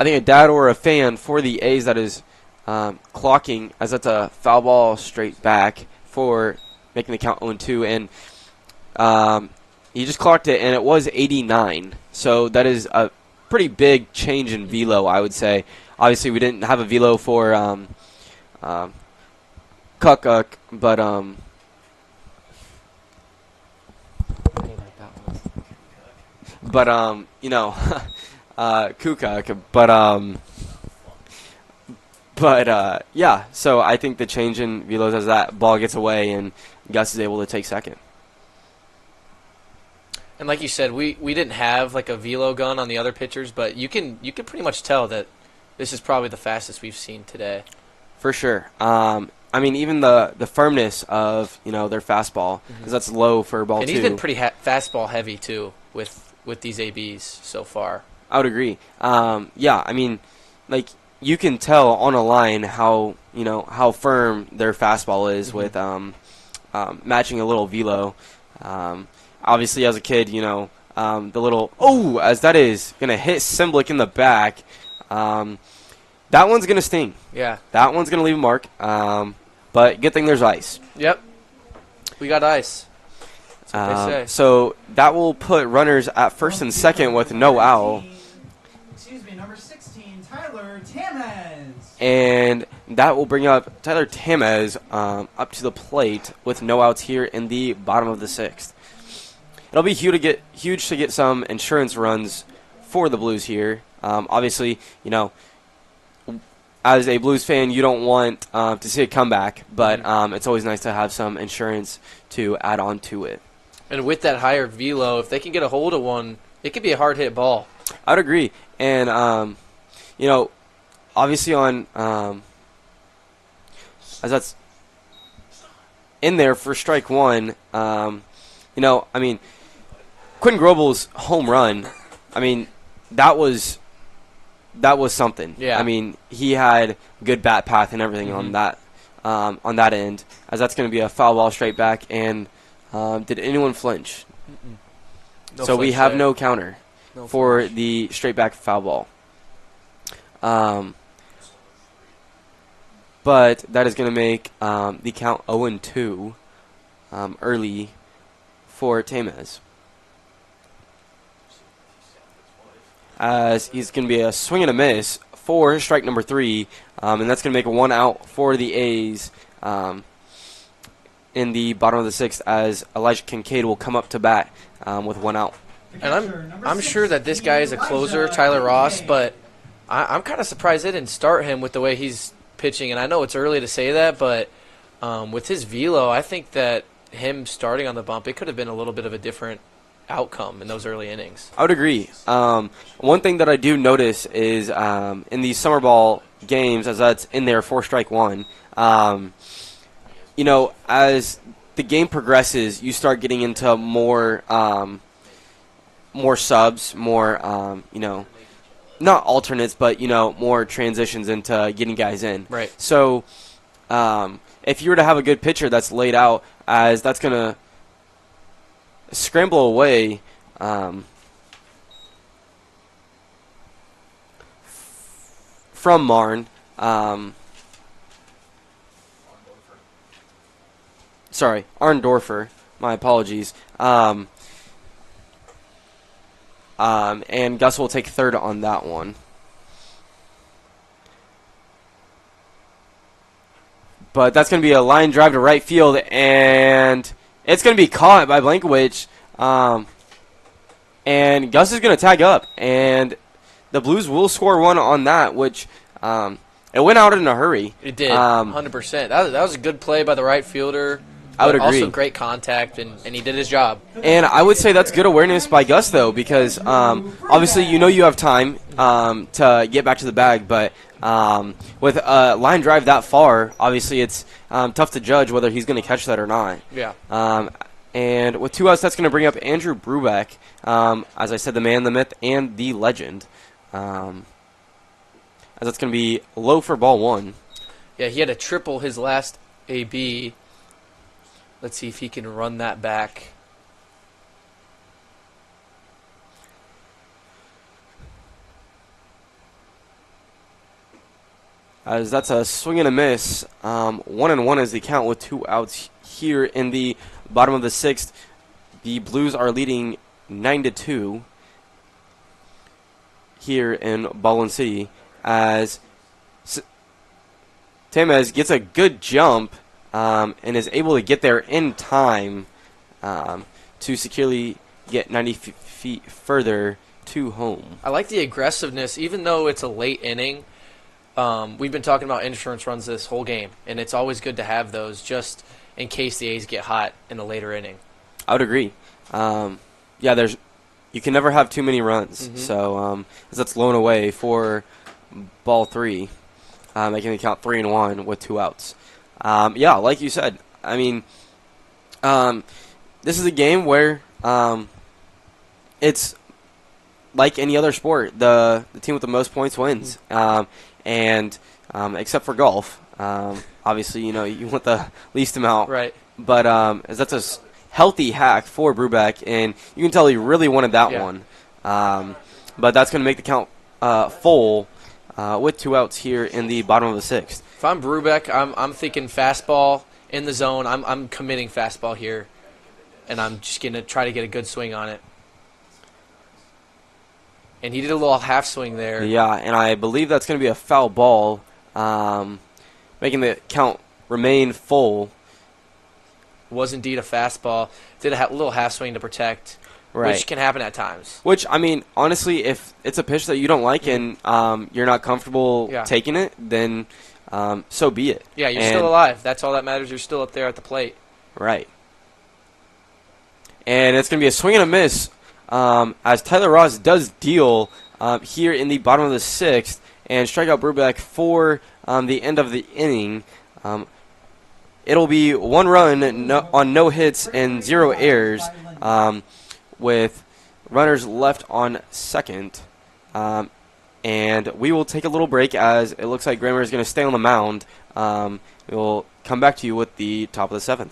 think a dad or a fan for the A's that is clocking, as that's a foul ball straight back for making the count 0-2, and he just clocked it, and it was 89. So that is a pretty big change in velo, I would say. Obviously, we didn't have a velo for Kukuk, but you know, Kukuk, but yeah. So I think the change in velos as that ball gets away and Gus is able to take second. And like you said, we didn't have like a velo gun on the other pitchers, but you can pretty much tell that this is probably the fastest we've seen today. For sure. I mean, even the firmness of their fastball, because that's low for ball and two. he's been pretty fastball heavy too with these ABs so far. I would agree. Yeah, I mean, like you can tell on a line how firm their fastball is with matching a little velo. Obviously, as a kid, the little as that is gonna hit Simblick in the back. That one's gonna sting. Yeah, that one's gonna leave a mark. But good thing there's ice. Yep, we got ice. That's what they say. So that will put runners at first and second with no out. Number 16, Tyler Tamez. And that will bring up Tyler Tamez up to the plate with no outs here in the bottom of the sixth. It'll be huge to get some insurance runs for the Blues here. Obviously, as a Blues fan, you don't want to see a comeback, but it's always nice to have some insurance to add on to it. And with that higher velo, if they can get a hold of one, it could be a hard hit ball. I would agree. And, obviously on, as that's in there for strike one, I mean, Quinn Grobel's home run, I mean, that was something. Yeah. I mean, he had good bat path and everything on that end, as that's going to be a foul ball straight back. And did anyone flinch? No so we flinch have there. no counter for flinch. the straight back foul ball. But that is going to make the count 0-2 early for Tamez. As he's going to be a swing and a miss for strike number 3, and that's going to make 1 out for the A's in the bottom of the sixth, as Elijah Kincaid will come up to bat with 1 out. And I'm sure that this guy is a closer, Tyler Ross, but I'm kind of surprised they didn't start him with the way he's pitching. And I know it's early to say that, but with his velo, I think that him starting on the bump, it could have been a little bit of a different outcome in those early innings. I would agree. One thing that I do notice is in these summer ball games, as that's in there for strike one, as the game progresses, you start getting into more subs, more not alternates, but more transitions into getting guys in. Right. So if you were to have a good pitcher that's laid out, as that's gonna scramble away from Marn. Sorry, Arndorfer. My apologies. And Gus will take third on that one. But that's going to be a line drive to right field, and it's going to be caught by Blankiewicz. And Gus is going to tag up, and the Blues will score one on that, which it went out in a hurry. It did, 100%. That was a good play by the right fielder. I would agree. Also great contact, and he did his job. And I would say that's good awareness by Gus, though, because obviously you have time to get back to the bag, but with a line drive that far, obviously it's tough to judge whether he's going to catch that or not. Yeah. And with 2 outs, that's going to bring up Andrew Brubeck, as I said, the man, the myth, and the legend. As that's going to be low for ball 1. Yeah, he had to triple his last AB. Let's see if he can run that back. As that's a swing and a miss. 1-1 is the count with 2 outs here in the bottom of the 6th. The Blues are leading 9-2 here in Baldwin City as Tamez gets a good jump and is able to get there in time to securely get 90 feet further to home. I like the aggressiveness, even though it's a late inning. We've been talking about insurance runs this whole game, and it's always good to have those just in case the A's get hot in the later inning. I would agree. You can never have too many runs. So as that's blown away for ball 3, making the count 3-1 with 2 outs. Like you said, I mean, this is a game where it's like any other sport. The team with the most points wins. And except for golf, obviously, you want the least amount. Right. But as that's a healthy hack for Brubeck, and you can tell he really wanted that one. But that's going to make the count full with 2 outs here in the bottom of the 6th. If I'm Brubeck, I'm thinking fastball in the zone. I'm committing fastball here, and I'm just going to try to get a good swing on it. And he did a little half swing there. Yeah, and I believe that's going to be a foul ball, making the count remain full. Was indeed a fastball. Did a little half swing to protect, which can happen at times. Which, I mean, honestly, if it's a pitch that you don't like and you're not comfortable taking it, then so be it. Yeah, you're still alive. That's all that matters. You're still up there at the plate. Right. And it's going to be a swing and a miss. As Tyler Ross does deal here in the bottom of the 6th and strike out Brubeck for the end of the inning. It'll be 1 run on no hits and 0 errors with runners left on second. And we will take a little break as it looks like Grammer is going to stay on the mound. We'll come back to you with the top of the 7th.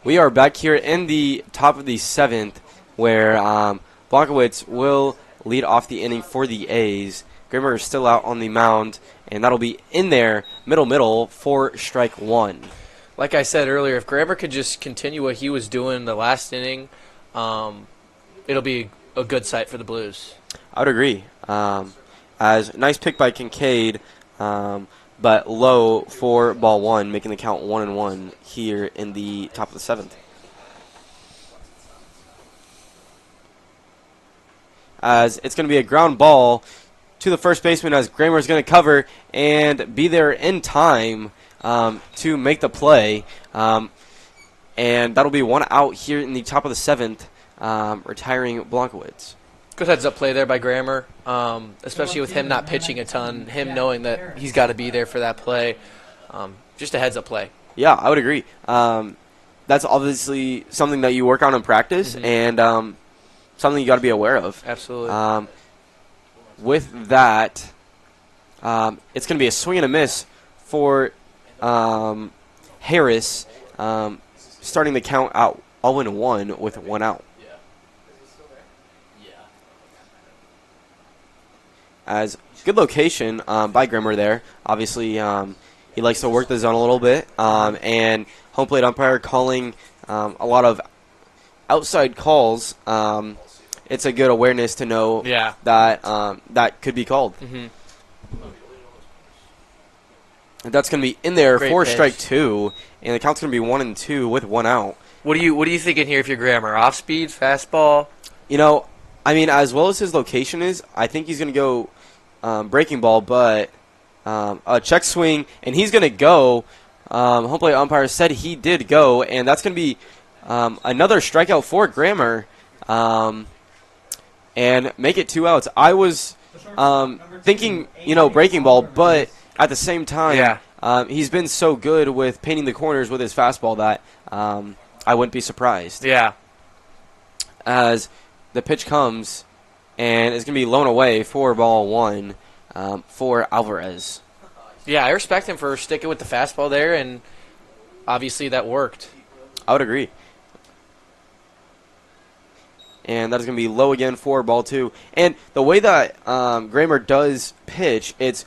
We are back here in the top of the 7th where Blankowitz will lead off the inning for the A's. Grimmer is still out on the mound, and that'll be in there, middle, for strike 1. Like I said earlier, if Grammer could just continue what he was doing in the last inning, it'll be a good sight for the Blues. I would agree. As nice pick by Kincaid, but low for ball one, making the count 1-1 here in the top of the seventh. As it's going to be a ground ball to the first baseman, as Grammer is going to cover and be there in time to make the play. And that'll be one out here in the top of the seventh, retiring Blankowitz. Good heads-up play there by Grammer, especially with him not pitching a ton, him knowing that he's got to be there for that play. Just a heads-up play. Yeah, I would agree. That's obviously something that you work on in practice, and something you got to be aware of. Absolutely. With that, it's going to be a swing and a miss for Harris, starting the count out 0-1 with one out. As good location by Grimmer there. Obviously, he likes to work the zone a little bit, and home plate umpire calling a lot of outside calls. It's a good awareness to know that that could be called. And that's going to be in there for strike two, and the count's going to be 1-2 with one out. What are you thinking here if you're Grammer? Off speed, fastball? You know, I mean, as well as his location is, I think he's going to go breaking ball, but a check swing, and he's going to go. Home plate umpire said he did go, and that's going to be another strikeout for Grammer, and make it 2 outs. I was thinking, breaking ball, but at the same time, he's been so good with painting the corners with his fastball that I wouldn't be surprised. Yeah. As the pitch comes, and it's going to be blown away for ball one for Alvarez. Yeah, I respect him for sticking with the fastball there, and obviously that worked. I would agree. And that is going to be low again for ball two. And the way that Grammer does pitch, it's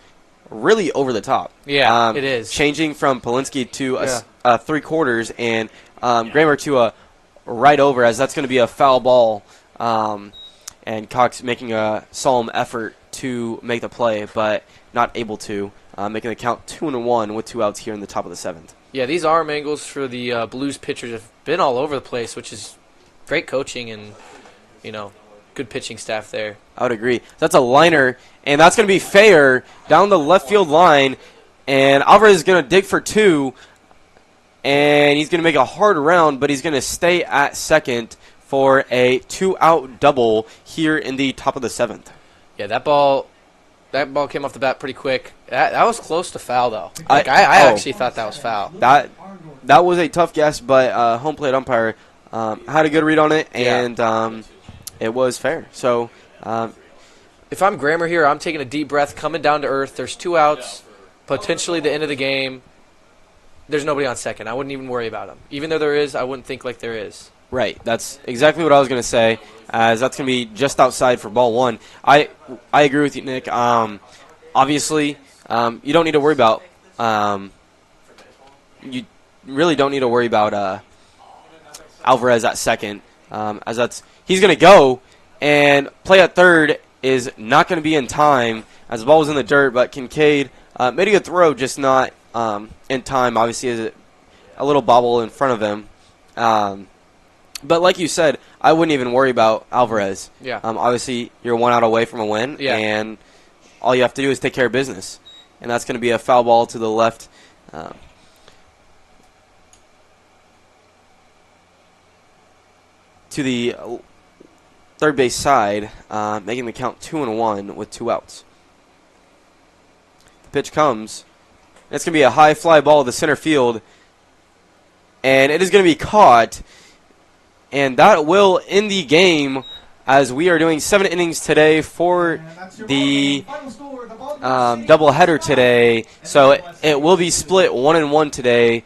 really over the top. Yeah, it is. Changing from Polinsky to a three-quarters, and Grammer to a right over, as that's going to be a foul ball. And Cox making a solemn effort to make the play, but not able to, making the count 2-1 with 2 outs here in the top of the seventh. Yeah, these arm angles for the Blues pitchers have been all over the place, which is great coaching and, good pitching staff there. I would agree. That's a liner, and that's going to be fair down the left field line, and Alvarez is going to dig for two, and he's going to make a hard round, but he's going to stay at second for a 2-out double here in the top of the seventh. Yeah, that ball came off the bat pretty quick. That was close to foul, though. I actually thought that was foul. That was a tough guess, but home plate umpire had a good read on it, and it was fair. So, if I'm Grammer here, I'm taking a deep breath, coming down to earth. There's 2 outs, potentially the end of the game. There's nobody on second. I wouldn't even worry about him. Even though there is, I wouldn't think like there is. Right. That's exactly what I was going to say, as that's going to be just outside for ball one. I agree with you, Nick. Obviously, you don't need to worry about you really don't need to worry about Alvarez at second, as he's going to go, and play at third is not going to be in time, as the ball was in the dirt, but Kincaid made a good throw, just not in time. Obviously, has a little bobble in front of him. But like you said, I wouldn't even worry about Alvarez. Yeah. Obviously, you're 1 out away from a win, and all you have to do is take care of business. And that's going to be a foul ball to the left. To the third base side, making the count 2-1 with 2 outs. The pitch comes. It's going to be a high fly ball to center field. And it is going to be caught. And that will end the game, as we are doing 7 innings today for the doubleheader today. So it will be split 1-1 today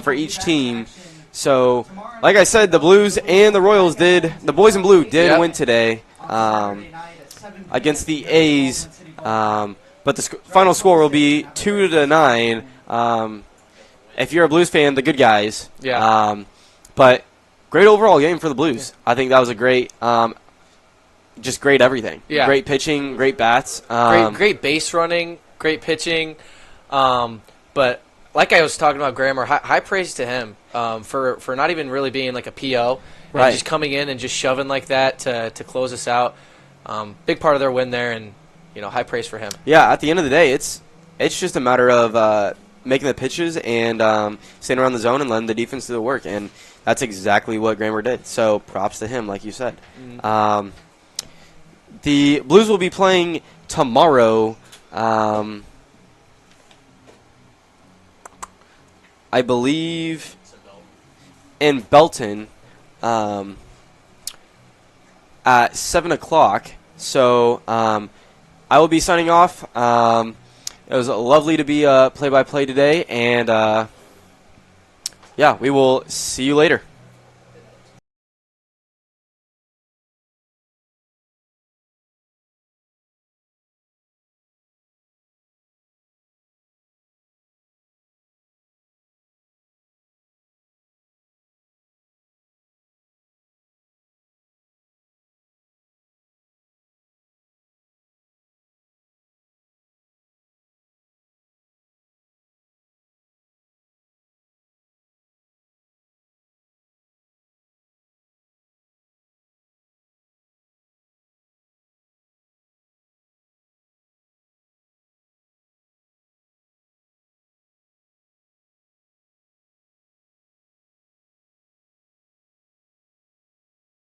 for each team. So, like I said, the Blues and the Royals the boys in blue did win today against the A's. But the final score will be 2-9. If you're a Blues fan, the good guys. Yeah. But great overall game for the Blues. I think that was a great, just great everything. Yeah. Great pitching, great bats. Great base running, great pitching. But like I was talking about Grammer, high praise to him for not even really being like a PO. And Right. just coming in and just shoving like that to close us out. Big part of their win there, and high praise for him. Yeah, at the end of the day, it's just a matter of making the pitches and staying around the zone and letting the defense do the work. And that's exactly what Grammer did. So props to him, like you said. The Blues will be playing tomorrow. I believe in Belton at 7 o'clock. So I will be signing off. It was lovely to be play-by-play today. And, yeah, we will see you later.